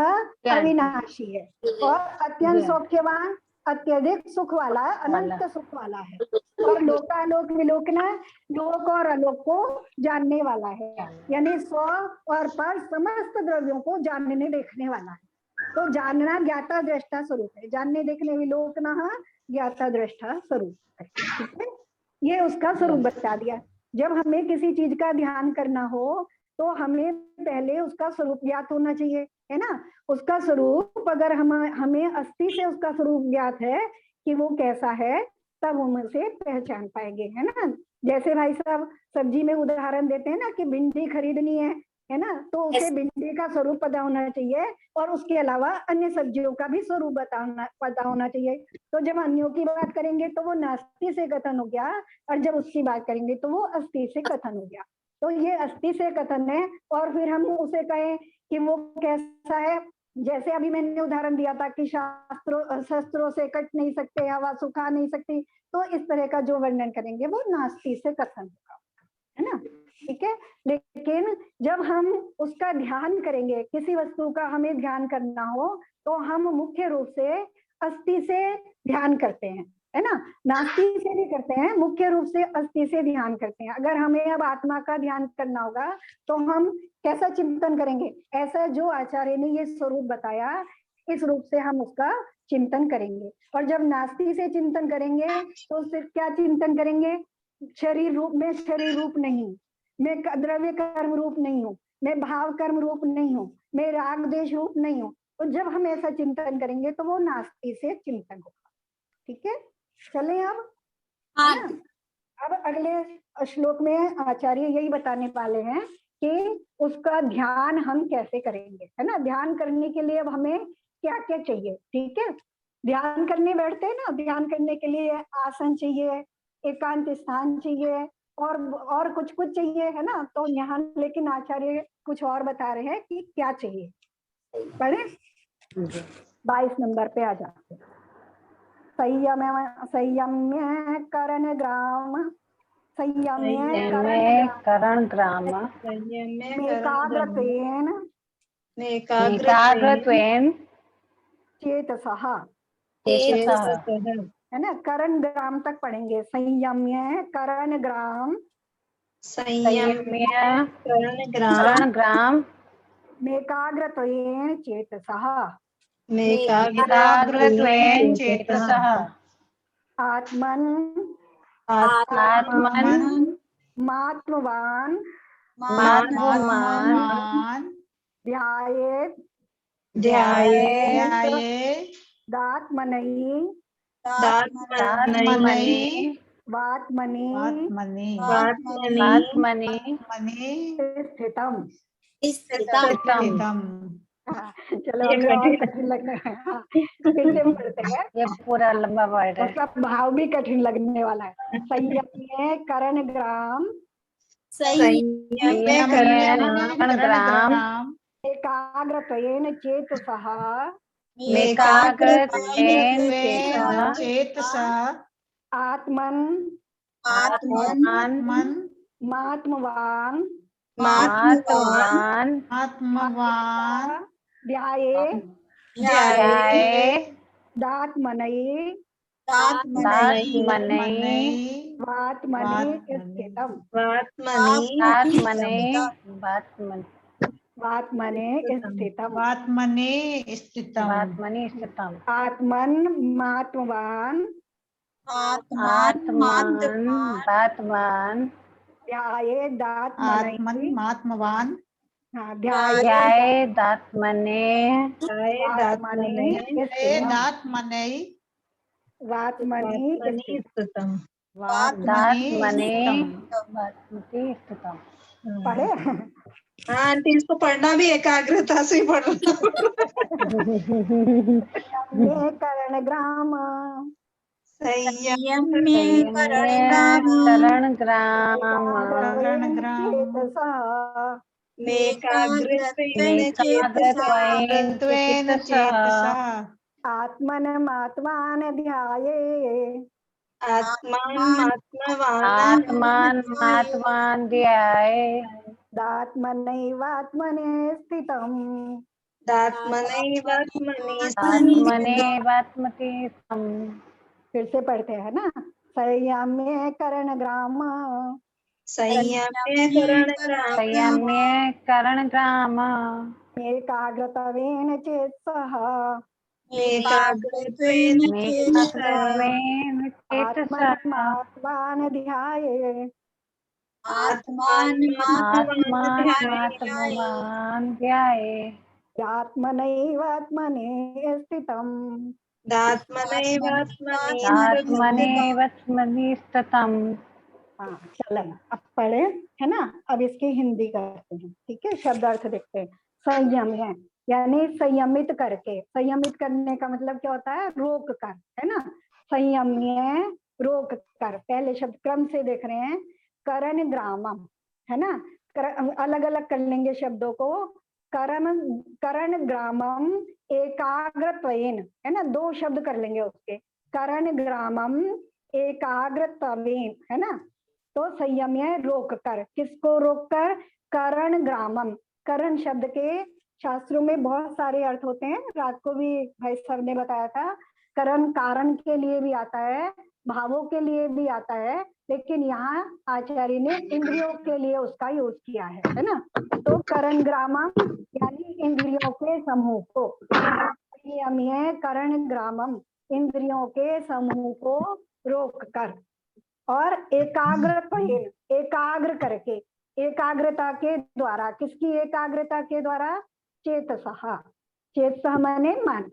अविनाशी है और अत्यंत सौख्यवान, अत्यधिक सुख वाला, अनंत सुख वाला है। और लोकालोक विलोकना, लोक और आलोक को जानने वाला है, यानी स्व और पर समस्त द्रव्यों को जानने देखने वाला है। तो जानना ज्ञाता दृष्टा स्वरूप है, जानने देखने विलोकना ज्ञाता दृष्टा स्वरूप है, ठीक है। ये उसका स्वरूप बता दिया। जब हमें किसी चीज का ध्यान करना हो तो हमें पहले उसका स्वरूप ज्ञात होना चाहिए, है ना। उसका स्वरूप अगर हमें अस्थि से उसका स्वरूप ज्ञात है कि वो कैसा है, तब हम उसे पहचान पाएंगे, है ना। जैसे भाई साहब सब्जी में उदाहरण देते हैं ना कि भिंडी खरीदनी है ना, तो उसे भिंडी का स्वरूप पता होना चाहिए और उसके अलावा अन्य सब्जियों का भी स्वरूप पता होना चाहिए। तो जब अन्यों की बात करेंगे तो वो नास्ति से कथन हो गया, और जब उसकी बात करेंगे तो वो अस्थि से कथन हो गया। तो ये अस्थि से कथन है। और फिर हम उसे कहें कि वो कैसा है, जैसे अभी मैंने उदाहरण दिया था कि शस्त्रों से कट नहीं सकते, हवा सुखा नहीं सकती, तो इस तरह का जो वर्णन करेंगे वो नास्ति से कथन होगा, है ना, ठीक है। लेकिन जब हम उसका ध्यान करेंगे, किसी वस्तु का हमें ध्यान करना हो तो हम मुख्य रूप से अस्थि से ध्यान करते हैं, है ना। नास्ति से भी करते हैं, मुख्य रूप से अस्थि से ध्यान करते हैं। अगर हमें अब आत्मा का ध्यान करना होगा तो हम कैसा चिंतन करेंगे? ऐसा जो आचार्य ने ये स्वरूप बताया, इस रूप से हम उसका चिंतन करेंगे। और जब नास्ति से चिंतन करेंगे तो सिर्फ क्या चिंतन करेंगे? शरीर रूप में, शरीर रूप नहीं, मैं द्रव्य कर्म रूप नहीं हूँ, मैं भाव कर्म रूप नहीं हूँ, मैं राग देश रूप नहीं हूँ। तो जब हम ऐसा चिंतन करेंगे तो वो नास्ति से चिंतन होगा। ठीक है, चलें अब।
हाँ
है ना? अब अगले श्लोक में आचार्य यही बताने वाले हैं कि उसका ध्यान हम कैसे करेंगे, है ना। ध्यान करने के लिए अब हमें क्या क्या चाहिए? ठीक है, ध्यान करने बैठते हैं ना, ध्यान करने के लिए आसन चाहिए, एकांत स्थान चाहिए, और कुछ कुछ चाहिए, है ना। तो यहाँ लेकिन आचार्य कुछ और बता रहे हैं कि क्या चाहिए। पढ़े 22 नंबर पे आ जाते। संयम्य करण ग्राम, संयम्य
करण ग्राम
एकाग्रतेन
एकाग्रत्वेन
चेतसः,
चेतसः।
है ना। करण ग्राम तक पढ़ेंगे। संयम्य करण ग्राम
संयम्य करण ग्राम
एकाग्रत्वेन चेतसः,
एकाग्रत्वेन चेतसः।
आत्मन
आत्मन
मात्मवान
मात्मवान
ध्यायेत् दात्मनि वात्मनि स्थितम। चलो हमें और कठिन लगने फिर से पढ़ते हैं,
ये पूरा लंबा वर्ड है।
उसका भाव भी कठिन लगने वाला है। संयम्य करण ग्राम
करण ग्राम
एकाग्रत्वेन चेतसः
एकाग्रत्वेन चेतसः
आत्मन
आत्मन
मात्मवान
मात्मवान
ध्याये दात्मनि वात्मनि स्थितम।
वात्मने स्थितम।
आत्मन मात्मवान
आत्मान
ध्याये दात्मनि
आत्मवान
ध्याये
दात्मने
वात्मनि स्थितम। पढ़े?
हाँ आंटी, इसको पढ़ना भी एकाग्रता से पढ़ना।
ये करण ग्राम
करण ग्राम
एकाग्रत्वेन चेतसा
आत्मन मात्मान ध्याये
आत्मान ध्याये
दात्मनैवात्मने स्थितम्।
आत्मनेवात्मति स्तम।
फिर से पढ़ते हैं ना। संयम्य करण ग्राम
संयम्य करण ग्राम
एकाग्रत्वेन चेतसः आत्मन ध्याये
आत्मान ध्याये
आत्मनैवात्मने स्थितम्।
आत्मनेवात्मनि स्थितम्।
हाँ चलो अब पढ़े, है ना। अब इसकी हिंदी करते हैं, ठीक है। शब्द अर्थ देखते हैं। संयम है यानी संयमित करके, संयमित करने का मतलब क्या होता है? रोक कर, है ना। संयम्य रोक कर, पहले शब्द क्रम से देख रहे हैं। करण ग्रामम, है ना। अलग अलग कर लेंगे शब्दों को। करण ग्रामम एकाग्रत्वेन, है ना। दो शब्द कर लेंगे उसके। करण ग्रामम एकाग्रत्वेन, है ना। तो संयम्य रोक कर, किसको रोक कर? करण ग्रामम। करण शब्द के शास्त्रों में बहुत सारे अर्थ होते हैं। रात को भी भाई साहब ने बताया था। करण कारण के लिए भी आता है, भावों के लिए भी आता है, लेकिन यहाँ आचार्य ने इंद्रियों के लिए उसका यूज किया है ना। तो करण ग्रामम यानी इंद्रियों के समूह को। संयम्य करण ग्रामम, इंद्रियों के समूह को रोक कर और एकाग्र करके, एकाग्रता के द्वारा, किसकी एकाग्रता के द्वारा? चेतसः, चेतसः माने मन,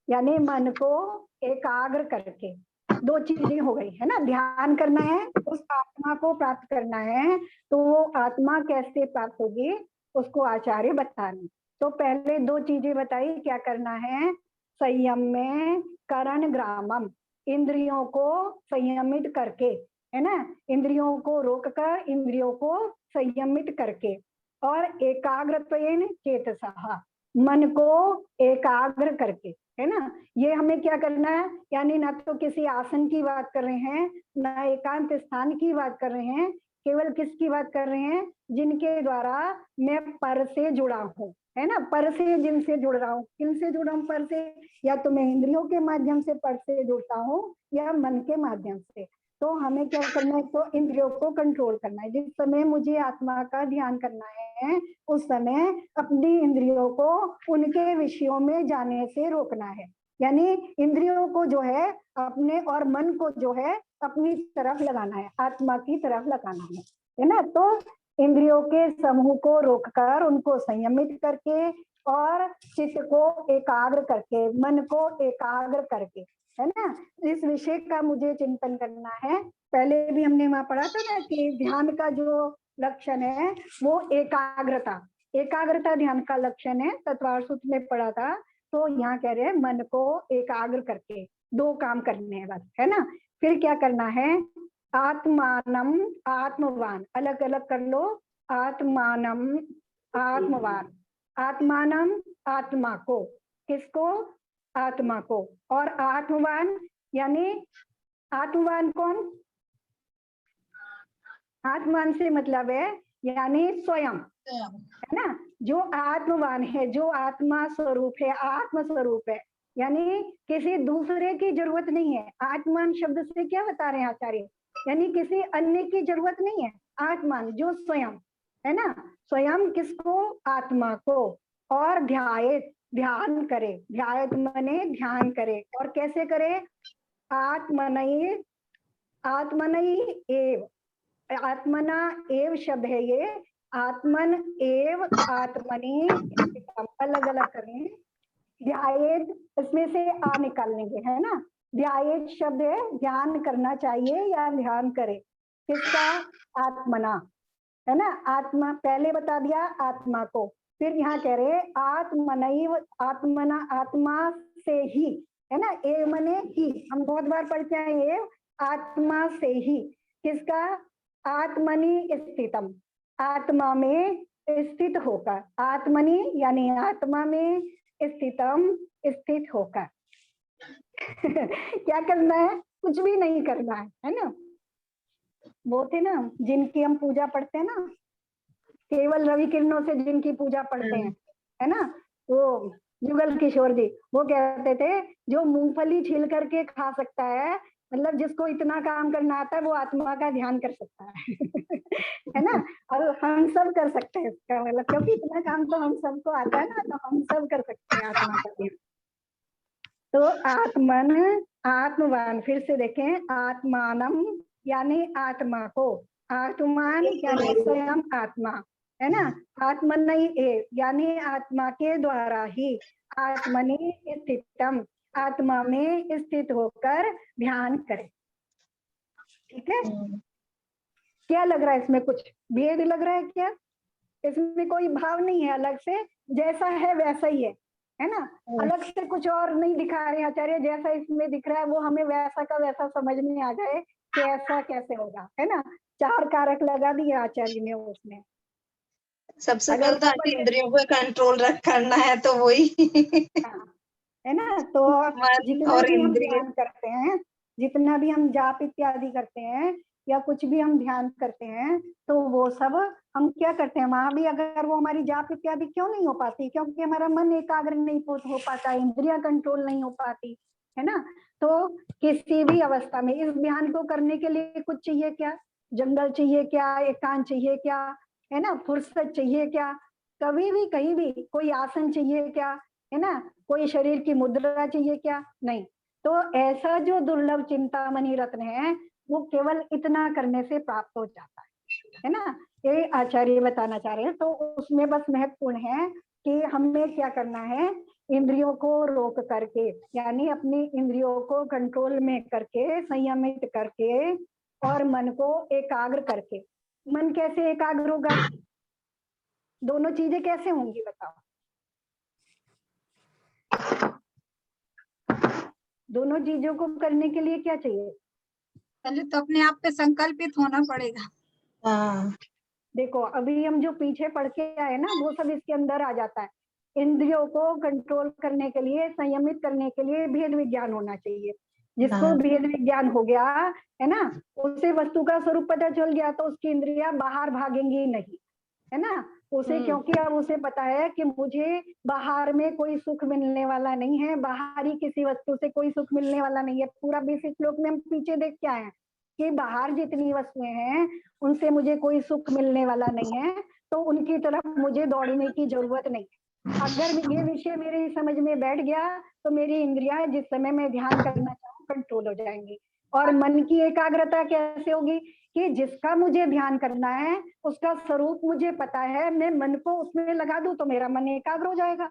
यानी मन को एकाग्र करके। दो चीजें हो गई है ना, ध्यान करना है, उस आत्मा को प्राप्त करना है, तो वो आत्मा कैसे प्राप्त होगी उसको आचार्य बता रहे। तो पहले दो चीजें बताई, क्या करना है? संयम में करण ग्रामम, इंद्रियों को संयमित करके, है ना, इंद्रियों को रोककर, इंद्रियों को संयमित करके, और एकाग्रत्वेन चेतसः, मन को एकाग्र करके, है ना। ये हमें क्या करना है? यानी ना तो किसी आसन की बात कर रहे हैं, ना एकांत स्थान की बात कर रहे हैं, केवल किसकी बात कर रहे हैं? जिनके द्वारा मैं पर से जुड़ा हूँ, है ना, पर से जिनसे जुड़ रहा हूँ। किनसे जुड़ा हूँ पर से? या तो मैं इंद्रियों के माध्यम से पर से जुड़ता हूँ या मन के माध्यम से। तो हमें क्या करना है? तो इंद्रियों को कंट्रोल करना है। जिस समय मुझे आत्मा का ध्यान करना है, उस समय अपनी इंद्रियों को उनके विषयों में जाने से रोकना है, यानी इंद्रियों को जो है अपने, और मन को जो है अपनी तरफ लगाना है, आत्मा की तरफ लगाना है ना। तो इंद्रियों के समूह को रोककर, उनको संयमित करके, और चित्त को एकाग्र करके, मन को एकाग्र करके, है ना, इस विषय का मुझे चिंतन करना है। पहले भी हमने वहां पढ़ा था ना कि ध्यान का जो लक्षण है वो एकाग्रता, एकाग्रता ध्यान का लक्षण है, तत्वार सूत्र में पढ़ा था। तो यहाँ कह रहे हैं मन को एकाग्र करके, दो काम करने हैं बस, है ना। फिर क्या करना है? आत्मानम आत्मवान, अलग अलग कर लो, आत्मानम आत्मवान, आत्मानम आत्मा को, किसको? आत्मा को, और आत्मवान यानी आत्मवान कौन? आत्मवान से मतलब है यानी स्वयं, है ना, जो आत्मवान है, जो आत्मा स्वरूप है, आत्म स्वरूप है, यानी किसी दूसरे की जरूरत नहीं है। आत्मान शब्द से क्या बता रहे हैं आचार्य? यानी किसी अन्य की जरूरत नहीं है। आत्मान जो स्वयं, है ना, स्वयं किसको? आत्मा को। और ध्यायेत, ध्यान करे, ध्यायेत मने ध्यान करे, और कैसे करे? आत्मनई, आत्मनई एव, आत्मना एव शब्द है ये, आत्मन एव आत्मनि, अलग अलग करें। ध्यायेत, इसमें से आ निकाल लेंगे, है ना। ध्यायेत शब्द है ध्यान करना चाहिए या ध्यान करे, किसका? आत्मना, है ना, आत्मा पहले बता दिया आत्मा को। फिर यहाँ कह रहे आत्मनैव, आत्मना, आत्मा से ही, है ना, एव मने ही, हम बहुत बार पढ़ते हैं एव, आत्मा से ही, किसका? आत्मनि स्थितम, आत्मा में स्थित होकर, आत्मनि यानी आत्मा में स्थितम, स्थित होकर। क्या करना है? कुछ भी नहीं करना है ना। वो थे ना जिनकी हम पूजा पढ़ते हैं ना, केवल रवि किरणों से जिनकी पूजा पढ़ते हैं, है ना, वो जुगल किशोर जी, वो कहते थे जो मूंगफली छील करके खा सकता है, मतलब जिसको इतना काम करना आता है, वो आत्मा का ध्यान कर सकता है ना। और हम सब कर सकते हैं इसका मतलब, क्योंकि इतना काम तो हम सबको आता है ना, तो हम सब कर सकते हैं आत्मा का ध्यान। तो आत्मन, आत्मवान, फिर से देखें, आत्मानम यानी आत्मा को, आत्मान यानी स्वयं आत्मा, है ना, आत्मनई एव यानी आत्मा के द्वारा ही, आत्मनि स्थितम, आत्मा में स्थित होकर ध्यान करें। ठीक है, क्या लग रहा है इसमें? कुछ भेद लग रहा है क्या? इसमें कोई भाव नहीं है अलग से, जैसा है वैसा ही है ना, अलग से कुछ और नहीं दिखा रहे आचार्य, जैसा इसमें दिख रहा है वो हमें वैसा का वैसा समझ में आ जाए कि ऐसा कैसे होगा, है ना। चार कारक लगा दिए आचार्य ने उसमें।
सबसे
अगर
पहले तो इंद्रियों को कंट्रोल करना है, तो वही
है ना। तो
मन
जितना
और
भी हम
इंद्रिय।
ध्यान करते हैं, जितना भी हम जाप इत्यादि करते हैं, या कुछ भी हम ध्यान करते हैं, तो वो सब हम क्या करते हैं, वहां भी अगर वो हमारी जाप इत्यादि क्यों नहीं हो पाती? क्योंकि हमारा मन एकाग्र नहीं हो पाता, इंद्रियां कंट्रोल नहीं हो पाती, है ना। तो किसी भी अवस्था में इस ध्यान को करने के लिए कुछ चाहिए क्या? जंगल चाहिए क्या? एकांत चाहिए क्या? है ना, फुर्सत चाहिए क्या? कभी भी कहीं भी कोई आसन चाहिए क्या? है ना, कोई शरीर की मुद्रा चाहिए क्या, नहीं। तो ऐसा जो दुर्लभ चिंतामणि रत्न है वो केवल इतना करने से प्राप्त हो जाता है ना, ये आचार्य बताना चाह रहे हैं। तो उसमें बस महत्वपूर्ण है कि हमें क्या करना है, इंद्रियों को रोक करके, यानी अपनी इंद्रियों को कंट्रोल में करके, संयमित करके, और मन को एकाग्र करके। मन कैसे एकाग्र होगा, दोनों चीजें कैसे होंगी बताओ, दोनों चीजों को करने के लिए क्या चाहिए?
पहले तो अपने आप पे संकल्पित होना पड़ेगा।
हाँ
देखो अभी हम जो पीछे पढ़ के आए ना वो सब इसके अंदर आ जाता है। इंद्रियों को कंट्रोल करने के लिए, संयमित करने के लिए भेद विज्ञान होना चाहिए। जिसको
हाँ।
भेद विज्ञान हो गया है ना, उसे वस्तु का स्वरूप पता चल गया तो उसकी इंद्रियां बाहर भागेंगी नहीं, है ना। उसे क्योंकि अब उसे पता है कि मुझे बाहर में कोई सुख मिलने वाला नहीं है, बाहरी किसी वस्तु से कोई सुख मिलने वाला नहीं है। पूरा बेसिक श्लोक में हम पीछे देख के आए हैं कि बाहर जितनी वस्तुएं हैं उनसे मुझे कोई सुख मिलने वाला नहीं है, तो उनकी तरफ मुझे दौड़ने की जरूरत नहीं। अगर ये विषय मेरे समझ में बैठ गया तो मेरी इंद्रियां जिस समय मैं ध्यान करना चाहूँ कंट्रोल हो जाएंगी। और मन की एकाग्रता कैसे होगी कि जिसका मुझे ध्यान करना है उसका स्वरूप मुझे पता है, मैं मन को उसमें लगा दूं तो मेरा मन एकाग्र हो जाएगा,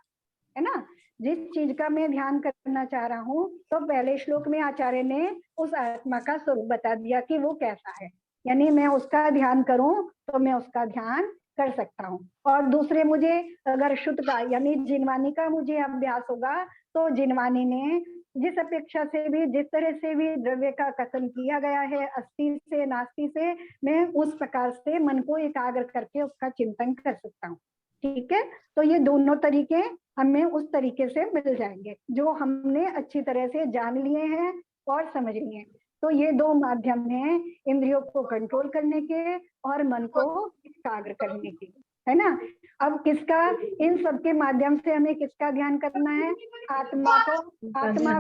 है ना। जिस चीज का मैं ध्यान करना चाह रहा हूँ तो पहले श्लोक में आचार्य ने उस आत्मा का स्वरूप बता दिया कि वो कैसा है, यानी मैं उसका ध्यान करूं तो मैं उसका ध्यान कर सकता हूँ। और दूसरे मुझे अगर शुद्ध का यानी जिनवानी का मुझे अभ्यास होगा तो जिनवानी ने जिस अपेक्षा से भी, जिस तरह से भी द्रव्य का कथन किया गया है, अस्थि से नास्ति से, मैं उस प्रकार से मन को एकाग्र करके उसका चिंतन कर सकता हूँ। ठीक है, तो ये दोनों तरीके हमें उस तरीके से मिल जाएंगे जो हमने अच्छी तरह से जान लिए हैं और समझ लिए हैं। तो ये दो माध्यम हैं इंद्रियों को कंट्रोल करने के और मन को एकाग्र करने के, है ना। अब किसका, इन सब के माध्यम से हमें किसका ध्यान करना है, आत्मा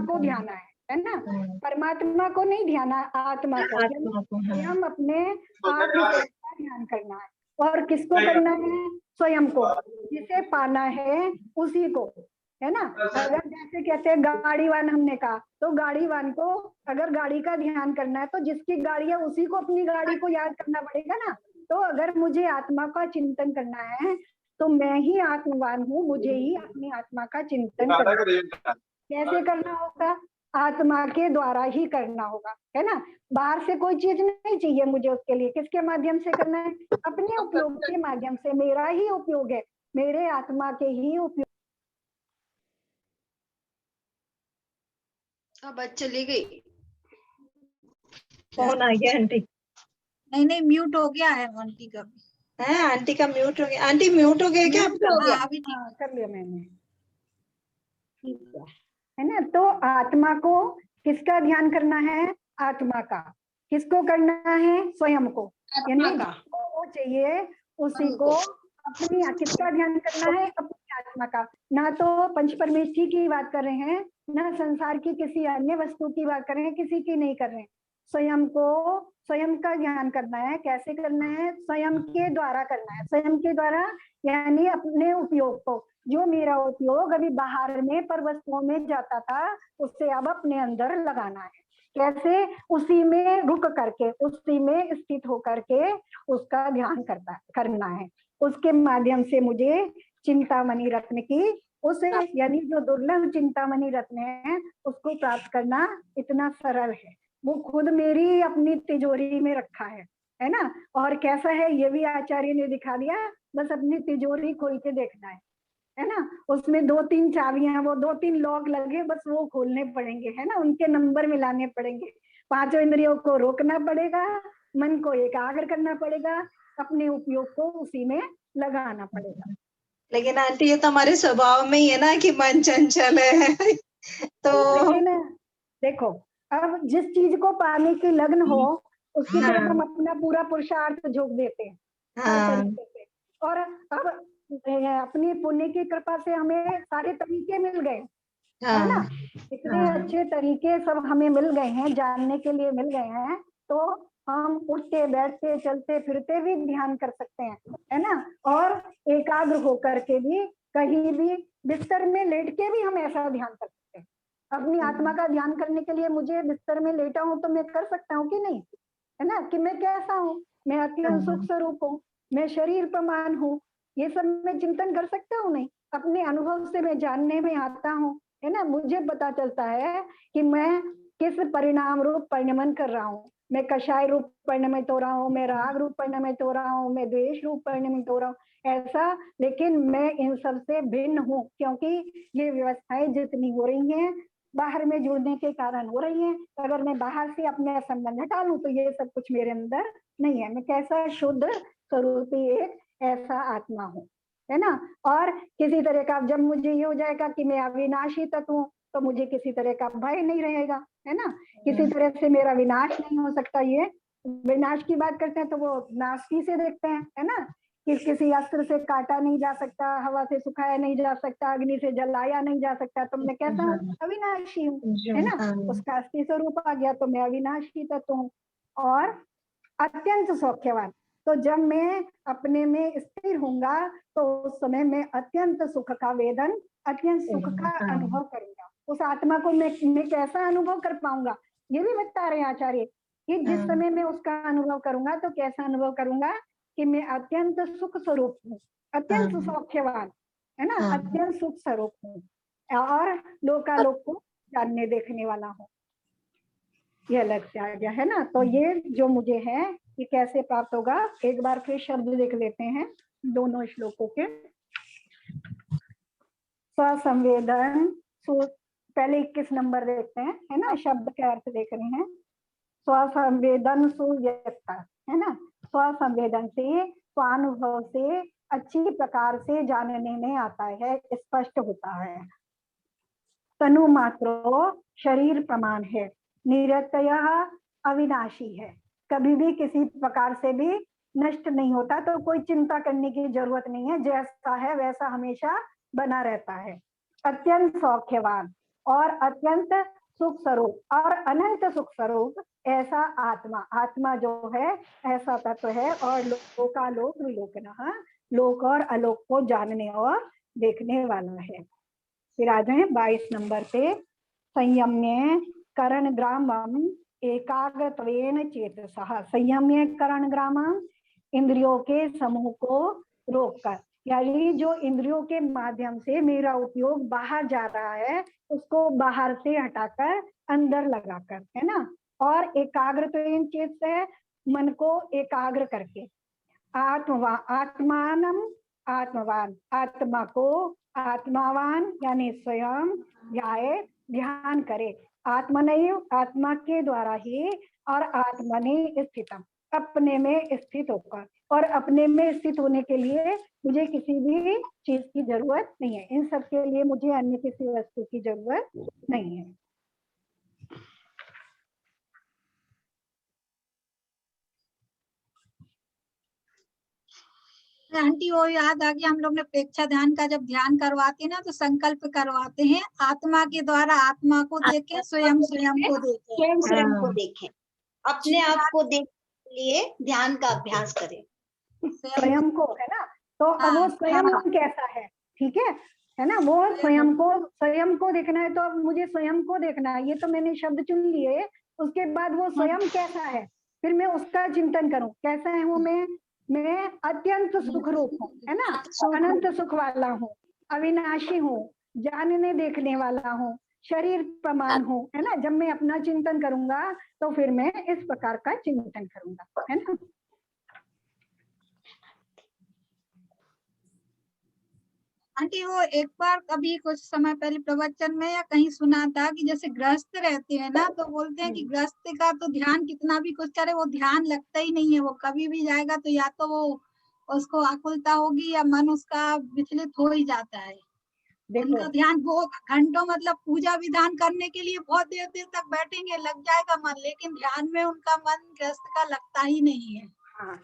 को ध्यान है ना, परमात्मा को नहीं ध्यान, आत्मा को, स्वयं अपने आत्मा का ध्यान करना है। और किसको करना है, स्वयं को, जिसे पाना है उसी को, है ना। अगर जैसे कहते हैं गाड़ीवान, हमने कहा तो गाड़ीवान को अगर गाड़ी का ध्यान करना है तो जिसकी गाड़ी है उसी को अपनी गाड़ी को याद करना पड़ेगा ना। तो अगर मुझे आत्मा का चिंतन करना है तो मैं ही आत्मवान हूँ, मुझे ही अपनी आत्मा का चिंतन करना। कैसे करना होगा, आत्मा के द्वारा ही करना होगा, है ना। बाहर से कोई चीज नहीं चाहिए मुझे उसके लिए, किसके माध्यम से करना है, अपने उपयोग के माध्यम से। मेरा ही उपयोग है, मेरे आत्मा के ही उपयोग।
अब चली गई,
फोन आ गया आंटी।
नहीं म्यूट हो गया है आंटी का भी।
है आंटी का म्यूट हो गया। आंटी म्यूट हो गया क्या आपका?
हाँ अभी ठीक।
हाँ, कर लिया मैंने, ठीक है ना। तो आत्मा को किसका ध्यान करना है, आत्मा का। किसको करना है, स्वयं को, यानी वो चाहिए उसी को अपनी, किसका ध्यान करना है, अपनी आत्मा का। ना तो पंच परमेष्ठी की बात कर रहे हैं, ना संसार की किसी अन्य वस्तु की बात कर रहे हैं, किसी की नहीं कर रहे हैं। स्वयं को, स्वयं का ध्यान करना है। कैसे करना है, स्वयं के द्वारा करना है। स्वयं के द्वारा यानी अपने उपयोग को, जो मेरा उपयोग अभी बाहर में पर वस्तुओं में जाता था उससे अब अपने अंदर लगाना है। कैसे, उसी में रुक करके, उसी में स्थित होकर के उसका ध्यान करना है। उसके माध्यम से मुझे चिंतामणि रत्न की, उसे यानी जो दुर्लभ चिंतामणि रत्न है उसको प्राप्त करना इतना सरल है। वो खुद मेरी अपनी तिजोरी में रखा है ना। और कैसा है ये भी आचार्य ने दिखा दिया, बस अपनी तिजोरी खोल के देखना है ना। उसमें 2-3 चाबियां, वो 2-3 लॉक लगे, बस वो खोलने पड़ेंगे, है ना। उनके नंबर मिलाने पड़ेंगे, 5 इंद्रियों को रोकना पड़ेगा, मन को एकाग्र करना पड़ेगा, अपने उपयोग को उसी में लगाना पड़ेगा।
लेकिन आंटी ये तो हमारे स्वभाव में ही है ना कि मन चंचल है तो
देखो अब जिस चीज को पाने की लगन हो उसकी तरफ हम अपना पूरा पुरुषार्थ झोंक देते हैं हर तरीके से। और अब अपनी पुण्य की कृपा से हमें सारे तरीके मिल गए, है ना। इतने अच्छे तरीके सब हमें मिल गए हैं, जानने के लिए मिल गए हैं, तो हम उठते बैठते चलते फिरते भी ध्यान कर सकते हैं, है ना। और एकाग्र होकर के भी कहीं भी बिस्तर में लेट के भी हम ऐसा ध्यान कर सकते हैं। अपनी आत्मा का ध्यान करने के लिए मुझे बिस्तर में लेटा हूं तो मैं कर सकता हूँ कि नहीं, है ना, कि मैं कैसा हूँ, मैं अत्यंत सुख स्वरूप हूँ, मैं शरीर प्रमाण हूँ, ये सब मैं चिंतन कर सकता हूँ नहीं। अपने अनुभव से मैं जानने में आता हूँ, है ना, मुझे पता चलता है कि मैं किस परिणाम रूप परिणमन कर रहा हूँ। मैं कषाय रूप परिणमित हो रहा हूँ, मैं राग रूप परिणमित हो रहा हूँ, मैं द्वेष रूप परिणमित हो रहा हूँ, ऐसा। लेकिन मैं इन सब से भिन्न हूँ, क्योंकि ये व्यवस्थाएं जितनी हो रही हैं बाहर में जुड़ने के कारण हो रही हैं। अगर मैं बाहर से अपने संबंध हटा लूं तो ये सब कुछ मेरे अंदर नहीं है। मैं कैसा शुद्ध स्वरूपी एक ऐसा आत्मा हूँ, है ना। और किसी तरह का जब मुझे ये हो जाएगा कि मैं अविनाशी तत्व हूँ तो मुझे किसी तरह का भय नहीं रहेगा, है ना। किसी तरह से मेरा विनाश नहीं हो सकता। ये विनाश की बात करते हैं तो वो नास्ती से देखते हैं, है ना, कि किसी अस्त्र से काटा नहीं जा सकता, हवा से सुखाया नहीं जा सकता, अग्नि से जलाया नहीं जा सकता। तो मैं कैसा हूँ, अविनाशी हूँ, है ना। उसका अस्थि स्वरूप आ गया तो मैं अविनाशी तत्व हूँ। और अत्यंत सौख्यवान, तो जब मैं अपने में स्थिर होऊंगा तो उस समय मैं अत्यंत सुख का वेदन, अत्यंत सुख का अनुभव करूंगा। उस आत्मा को मैं कैसा अनुभव कर पाऊंगा, ये भी बता रहे हैं आचार्य कि जिस समय मैं उसका अनुभव करूंगा तो कैसा अनुभव करूंगा कि मैं अत्यंत सुख स्वरूप हूँ, अत्यंत सौख्यवान, है ना, अत्यंत सुख स्वरूप हूँ और लोकालोक को जानने देखने वाला हूँ। यह लक्ष्य आ गया, है ना। तो ये जो मुझे है ये कैसे प्राप्त होगा, एक बार फिर शब्द देख लेते हैं दोनों श्लोकों के। स्वसंवेदन, पहले 21 नंबर देखते हैं, है ना, शब्द के अर्थ देख रहे हैं। स्वसंवेदन सुयता, है ना, स्वसंवेदन से, स्वानुभव से अच्छी प्रकार से जानने में आता है, स्पष्ट होता है। तनु मात्रो शरीर प्रमाण है, निरतयः अविनाशी है, कभी भी किसी प्रकार से भी नष्ट नहीं होता, तो कोई चिंता करने की जरूरत नहीं है, जैसा है वैसा हमेशा बना रहता है। अत्यंत सौख्यवान और अत्यंत सुख स्वरूप और अनंत सुख स्वरूप ऐसा आत्मा, आत्मा जो है ऐसा तत्व है। और लोकालोक विलोकनः, लोक और आलोक को जानने और देखने वाला है। फिर आ जाए 22 नंबर पे, संयम्य करण ग्रामम एकाग्रत्वेन चेतसः। संयम्य करण ग्रामम, इंद्रियों के समूह को रोककर, यानी जो इंद्रियों के माध्यम से मेरा उपयोग बाहर जा रहा है उसको बाहर से हटाकर अंदर लगाकर, है ना। और एकाग्रत्वेन चेत है, मन को एकाग्र करके। आत्मानम, आत्मवान, आत्मा को आत्मावान यानी स्वयं ध्याये, ध्यान करे। आत्मनैव, आत्मा के द्वारा ही, और आत्मनि स्थितम, अपने में स्थित होकर। और अपने में स्थित होने के लिए मुझे किसी भी चीज की जरूरत नहीं है, इन सब के लिए मुझे अन्य किसी वस्तु की जरूरत नहीं है।
आंटी वो याद आ गया, हम लोग ने प्रेक्षा ध्यान का जब ध्यान करवाते हैं ना तो संकल्प करवाते हैं, आत्मा के द्वारा आत्मा को देखें, स्वयं स्वयं को देखें।
स्वयं स्वयं को देखें, अपने आप को देखने के लिए ध्यान का अभ्यास करें।
स्वयं को, है ना। तो अब वो स्वयं कैसा है, ठीक है ना, वो स्वयं को देखना है। तो अब मुझे स्वयं को देखना है, ये तो मैंने शब्द चुन लिए। उसके बाद वो स्वयं कैसा है, फिर मैं उसका चिंतन करूं, कैसा है वो। मैं अत्यंत सुख रूप हूँ, है ना, अनंत सुख वाला हूँ, अविनाशी हूँ, जानने देखने वाला हूँ, शरीर प्रमाण हूँ, है ना। जब मैं अपना चिंतन करूंगा तो फिर मैं इस प्रकार का चिंतन करूंगा, है ना।
आंटी वो एक बार कभी कुछ समय पहले प्रवचन में या कहीं सुना था कि जैसे गृहस्थ रहते हैं ना तो बोलते हैं कि गृहस्थ का तो ध्यान कितना भी कुछ करे वो ध्यान लगता ही नहीं है, वो कभी भी जाएगा तो या तो वो उसको आकुलता होगी या मन उसका विचलित हो ही जाता है। उनका ध्यान वो घंटों, मतलब पूजा विधान करने के लिए बहुत देर देर तक बैठेंगे, लग जाएगा मन, लेकिन ध्यान में उनका मन गृहस्थ का लगता ही नहीं है।
हाँ,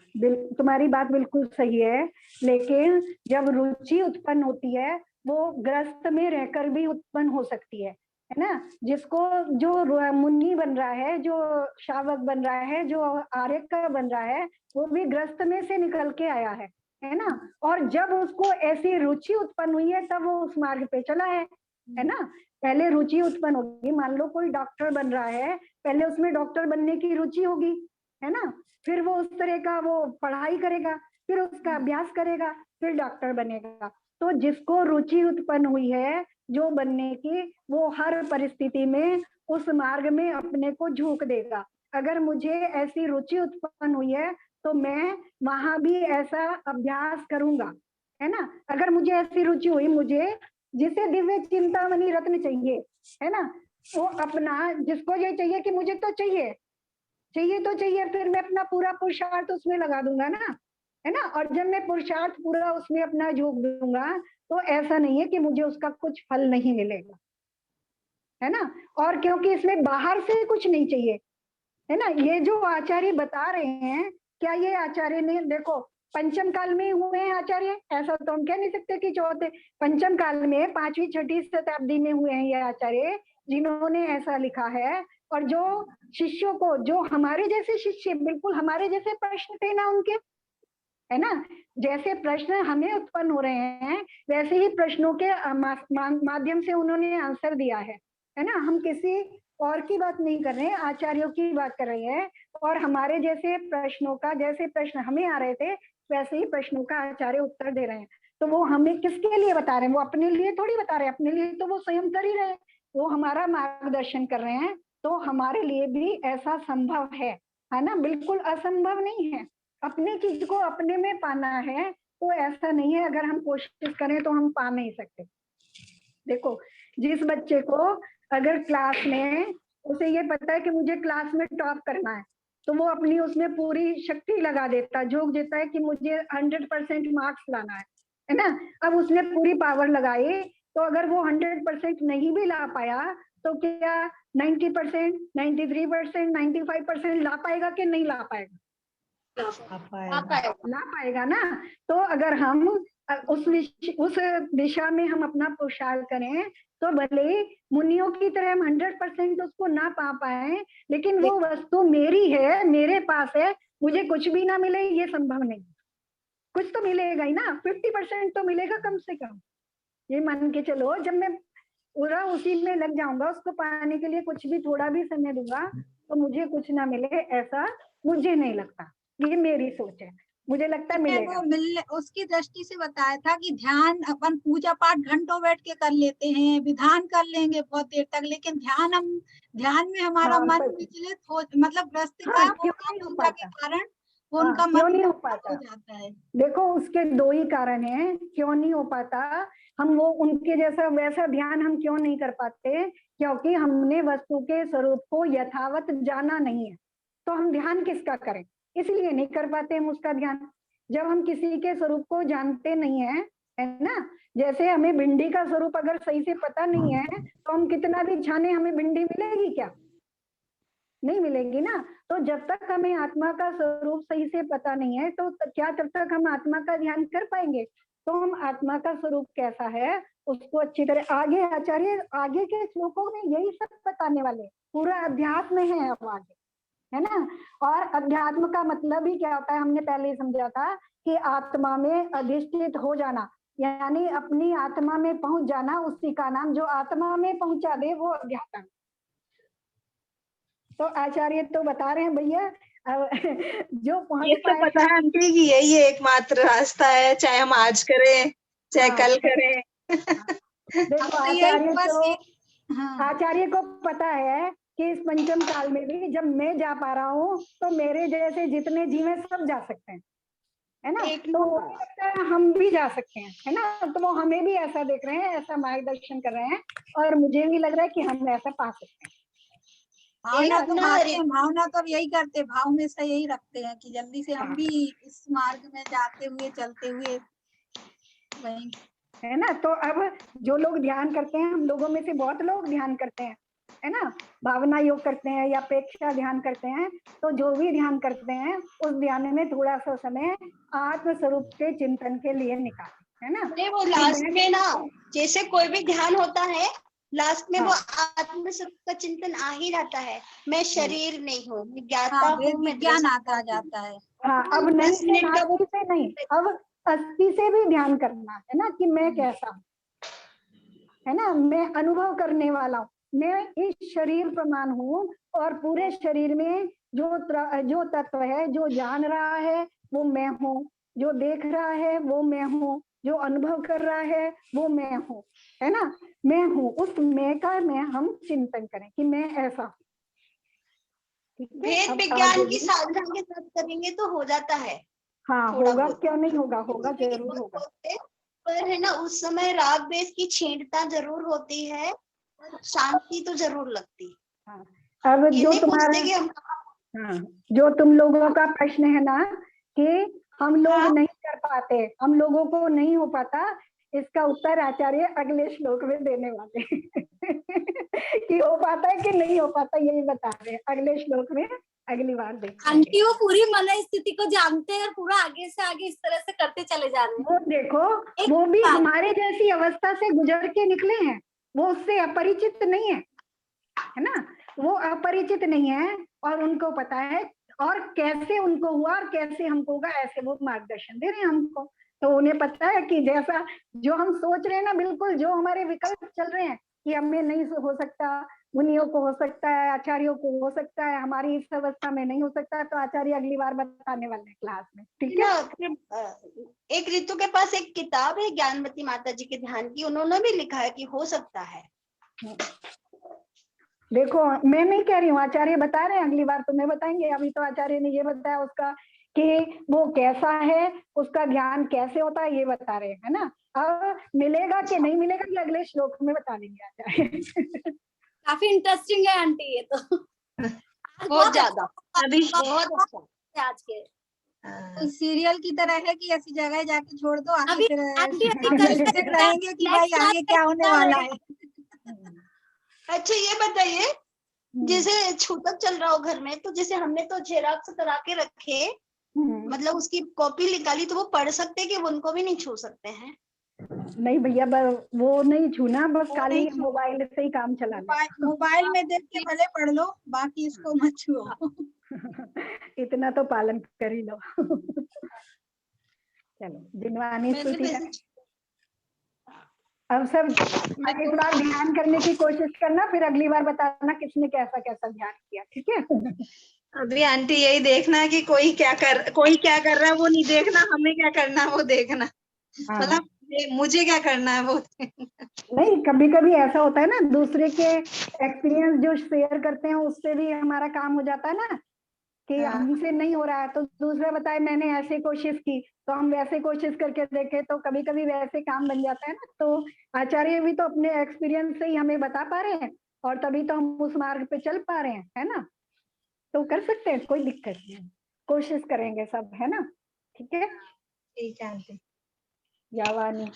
तुम्हारी बात बिल्कुल सही है, लेकिन जब रुचि उत्पन्न होती है वो गृहस्थ में रहकर भी उत्पन्न हो सकती है ना। जिसको जो मुन्नी बन रहा है, जो शावक बन रहा है, जो आर्यक बन रहा है, वो भी गृहस्थ में से निकल के आया है। है ना। और जब उसको ऐसी रुचि उत्पन्न हुई है तब वो उस मार्ग पे चला है ना। पहले रुचि उत्पन्न होगी, मान लो कोई डॉक्टर बन रहा है, पहले उसमें डॉक्टर बनने की रुचि होगी, है ना, फिर वो उस तरह का वो पढ़ाई करेगा, फिर उसका अभ्यास करेगा, फिर डॉक्टर बनेगा। तो जिसको रुचि उत्पन्न हुई है जो बनने की, वो हर परिस्थिति में उस मार्ग में अपने को झोंक देगा। अगर मुझे ऐसी रुचि उत्पन्न हुई है तो मैं वहां भी ऐसा अभ्यास करूंगा, है ना। अगर मुझे ऐसी रुचि हुई, मुझे जिसे दिव्य चिंतामणि रत्न चाहिए, है ना, वो अपना जिसको ये चाहिए कि मुझे तो चाहिए तो चाहिए, फिर मैं अपना पूरा पुरुषार्थ उसमें लगा दूंगा ना, है ना। और जब मैं पुरुषार्थ पूरा उसमें अपना झोंक दूंगा तो ऐसा नहीं है कि मुझे उसका कुछ फल नहीं मिलेगा, है ना। और क्योंकि इसमें बाहर से कुछ नहीं चाहिए, है ना। ये जो आचार्य बता रहे हैं, क्या ये आचार्य ने, देखो पंचम काल में हुए हैं आचार्य, ऐसा तो हम कह नहीं सकते कि चौथे, पंचम काल में 5वीं 6वीं शताब्दी में हुए हैं ये आचार्य जिन्होंने ऐसा लिखा है। और जो शिष्यों को, जो हमारे जैसे शिष्य, बिल्कुल हमारे जैसे प्रश्न थे ना उनके, है ना, जैसे प्रश्न हमें उत्पन्न हो रहे हैं वैसे ही प्रश्नों के माध्यम से उन्होंने आंसर दिया है ना। हम किसी और की बात नहीं कर रहे हैं, आचार्यों की बात कर रहे हैं। और हमारे जैसे प्रश्नों का, जैसे प्रश्न हमें आ रहे थे वैसे ही प्रश्नों का आचार्य उत्तर दे रहे हैं। तो वो हमें किसके लिए बता रहे हैं? वो अपने लिए थोड़ी बता रहे हैं, अपने लिए तो वो स्वयं कर ही रहे हैं, वो हमारा मार्गदर्शन कर रहे हैं। तो हमारे लिए भी ऐसा संभव है ना, बिल्कुल असंभव नहीं है। अपनी चीज को अपने में पाना है तो ऐसा नहीं है, अगर हम कोशिश करें तो हम पा नहीं सकते। देखो, जिस बच्चे को अगर क्लास में उसे ये पता है कि मुझे क्लास में टॉप करना है, तो वो अपनी उसमें पूरी शक्ति लगा देता है, झोंक देता है कि मुझे 100% मार्क्स लाना है ना। अब उसने पूरी पावर लगाई, तो अगर वो 100% नहीं भी ला पाया तो क्या 90%, 93%, 95% ला पाएगा कि नहीं ला पाएगा? ला पाएगा ना। तो अगर हम उस दिशा में हम अपना पुरुषार्थ करें तो भले मुनियों की तरह हम 100% उसको ना पा पाए, लेकिन वो वस्तु मेरी है, मेरे पास है, मुझे कुछ भी ना मिले ये संभव नहीं। कुछ तो मिलेगा ही ना, 50% तो मिलेगा कम से कम। ये मान के चलो, जब मैं पूरा उसी में लग जाऊंगा, उसको पाने के लिए कुछ भी थोड़ा भी समय दूंगा तो मुझे कुछ ना मिले, ऐसा मुझे नहीं लगता। ये मेरी सोच है, मुझे लगता है मिलेगा।
वो मिलने उसकी दृष्टि से बताया था कि ध्यान अपन पूजा पाठ घंटों बैठ के कर लेते हैं, विधान कर लेंगे बहुत देर तक, लेकिन ध्यान में हमारा मन विचलित मतलब ग्रस्त का
क्यों नहीं हो
पूजा के
पाता?
कारण वो उनका
क्यों
मन
नहीं हो
हो
पाता?
जाता है।
देखो, उसके 2 ही कारण हैं क्यों नहीं हो पाता। हम वो उनके जैसा वैसा ध्यान हम क्यों नहीं कर पाते? क्योंकि हमने वस्तु के स्वरूप को यथावत जाना नहीं है। तो हम ध्यान किसका करें? इसलिए नहीं कर पाते हम उसका ध्यान। जब हम किसी के स्वरूप को जानते नहीं है, है ना, जैसे हमें भिंडी का स्वरूप अगर सही से पता नहीं है तो हम कितना भी छाने, हमें भिंडी मिलेगी क्या? नहीं मिलेगी ना। तो जब तक हमें आत्मा का स्वरूप सही से पता नहीं है तो क्या तब तक हम आत्मा का ध्यान कर पाएंगे? तो हम आत्मा का स्वरूप कैसा है उसको अच्छी तरह आगे आचार्य आगे के श्लोकों में यही सब बताने वाले, पूरा अध्यात्म है अब आगे, है ना। और अध्यात्म का मतलब ही क्या होता है? हमने पहले ही समझा था कि आत्मा में अधिष्ठित हो जाना, यानी अपनी आत्मा में पहुंच जाना, उसी का नाम, जो आत्मा में पहुंचा दे वो अध्यात्म। तो आचार्य तो बता रहे हैं भैया, जो पहुंच
ये तो पता है आंटी कि यही एकमात्र रास्ता है, चाहे हम आज करें चाहे कल करें।
देखो, आचार्य को पता है कि इस पंचम काल में भी जब मैं जा पा रहा हूँ तो मेरे जैसे जितने जीव सब जा सकते हैं, है ना। तो हो सकता है हम भी जा सकते हैं, है ना। तो वो हमें भी ऐसा देख रहे हैं, ऐसा मार्गदर्शन कर रहे हैं, और मुझे भी लग रहा है कि हम ऐसा पा सकते हैं।
भावना तो यही करते, भाव में से यही रखते हैं कि जल्दी से हम भी इस मार्ग में जाते हुए चलते हुए वही,
है ना। तो अब जो लोग ध्यान करते हैं, हम लोगों में से बहुत लोग ध्यान करते हैं, है ना, भावना योग करते हैं या प्रेक्षा ध्यान करते हैं। तो जो भी ध्यान करते हैं उस ध्यान में थोड़ा सा समय आत्म स्वरूप के चिंतन के लिए निकालें, है ना।
वो लास्ट में ना, जैसे कोई भी ध्यान होता है लास्ट में वो आत्म स्वरूप का चिंतन आ ही रहता है। मैं शरीर नहीं हूँ, मैं ज्ञाता हूँ, मैं
ज्ञान आता जाता है।
हाँ, अब नहीं, अस्थि से भी ध्यान करना है ना, कि मैं कैसा हूँ, है ना, मैं अनुभव करने वाला हूँ, मैं इस शरीर प्रमाण हूँ, और पूरे शरीर में जो तत्व है, जो जान रहा है वो मैं हूँ, जो देख रहा है वो मैं हूँ, जो अनुभव कर रहा है वो मैं हूँ, है ना, मैं हूँ। उस मैं का हम चिंतन करें कि मैं ऐसा हूँ। ठीक है,
भेद
अब
विज्ञान
आगे
की
भी-
साधना के साथ करेंगे तो हो जाता है
हाँ
थोड़ा
होगा,
बहुत।
क्यों नहीं होगा, होगा जरूर होगा।
पर है ना, उस समय राग द्वेष की छींटता जरूर होती है, और शांति तो जरूर लगती है।
हाँ, अब
ये
जो
नहीं
तुम्हारा,
पूछते कि हम
हाँ, जो तुम लोगों का प्रश्न है ना कि हम लोग
हाँ।
नहीं कर पाते, हम लोगों को नहीं हो पाता, इसका उत्तर आचार्य अगले श्लोक में देने वाले कि हो पाता है कि नहीं हो पाता, यही बता रहे हैं अगले श्लोक में, अगली बार देखेंगे।
आंटी वो पूरी मन स्थिति को जानते हैं और पूरा आगे से आगे इस तरह से करते चले जा रहे हैं।
वो देखो, वो भी हमारे जैसी अवस्था से गुजर के निकले हैं, वो उससे अपरिचित नहीं है ना, वो अपरिचित नहीं है, और उनको पता है, और कैसे उनको हुआ और कैसे हमको होगा, ऐसे वो मार्गदर्शन दे रहे हैं हमको। तो उन्हें पता है कि जैसा जो हम सोच रहे हैं ना, बिल्कुल जो हमारे विकल्प चल रहे हैं कि हमें नहीं हो सकता, मुनियों को हो सकता है, आचार्यों को हो सकता है, हमारी इस अवस्था में नहीं हो सकता, तो आचार्य अगली बार बताने वाले हैं क्लास में। ठीक है,
एक ऋतु के पास एक किताब है ज्ञानमती माता जी के ध्यान की, उन्होंने भी लिखा है कि हो सकता है।
देखो मैं नहीं कह रही हूँ, आचार्य बता रहे हैं, अगली बार तुम्हें बताएंगे। अभी तो आचार्य ने ये बताया उसका कि वो कैसा है, उसका ध्यान कैसे होता है, ये बता रहे हैं ना। अब मिलेगा कि नहीं मिलेगा ये अगले श्लोक में बता देंगे आचार्य।
काफी इंटरेस्टिंग है आंटी ये तो।
बहुत ज्यादा,
अभी
बहुत अच्छा।
आज के
तो सीरियल की तरह है कि ऐसी जगह जाके छोड़ दो, आगे
अभी
फिर
आंटी अभी
हम
कल
इंटरेस्टेड रहेंगे कि भाई आगे क्या होने वाला है।
अच्छा ये बताइए, जैसे छूतक चल रहा हो घर में, तो जैसे हमने तो जेरॉक्स करा के रखे, मतलब उसकी कॉपी निकाली, तो वो पढ़ सकते हैं कि वो उनको भी नहीं छू सकते हैं?
नहीं भैया, वो नहीं छूना, बस
वो
खाली
नहीं छू-
मोबाइल से ही काम चलाना।
मोबाइल में देख के भले पढ़ लो, बाकी इसको मत छुओ।
इतना तो पालन कर ही लो। चलो जिनवानी
मैंने
स्तुति है।
वैसे
अब सब इस बार ध्यान करने की कोशिश करना, फिर अगली बार बताना किसने कैसा कैसा ध्यान किया। ठीक है,
अभी आंटी यही देखना है कि कोई क्या कर रहा है वो नहीं देखना, हमें क्या करना है वो देखना,
हाँ।
मतलब मुझे क्या करना है वो
नहीं, कभी कभी ऐसा होता है ना, दूसरे के एक्सपीरियंस जो शेयर करते हैं उससे भी हमारा काम हो जाता है ना, कि
हाँ।
हमसे नहीं हो रहा है तो दूसरा बताए मैंने ऐसे कोशिश की, तो हम वैसे कोशिश करके देखे, तो कभी कभी वैसे काम बन जाता है ना। तो आचार्य भी तो अपने एक्सपीरियंस से ही हमें बता पा रहे हैं, और तभी तो हम उस मार्ग पे चल पा रहे हैं, है ना। तो कर सकते हैं, कोई दिक्कत नहीं, कोशिश करेंगे सब, है ना। ठीक है,
ठीक है आंटी।
यावानी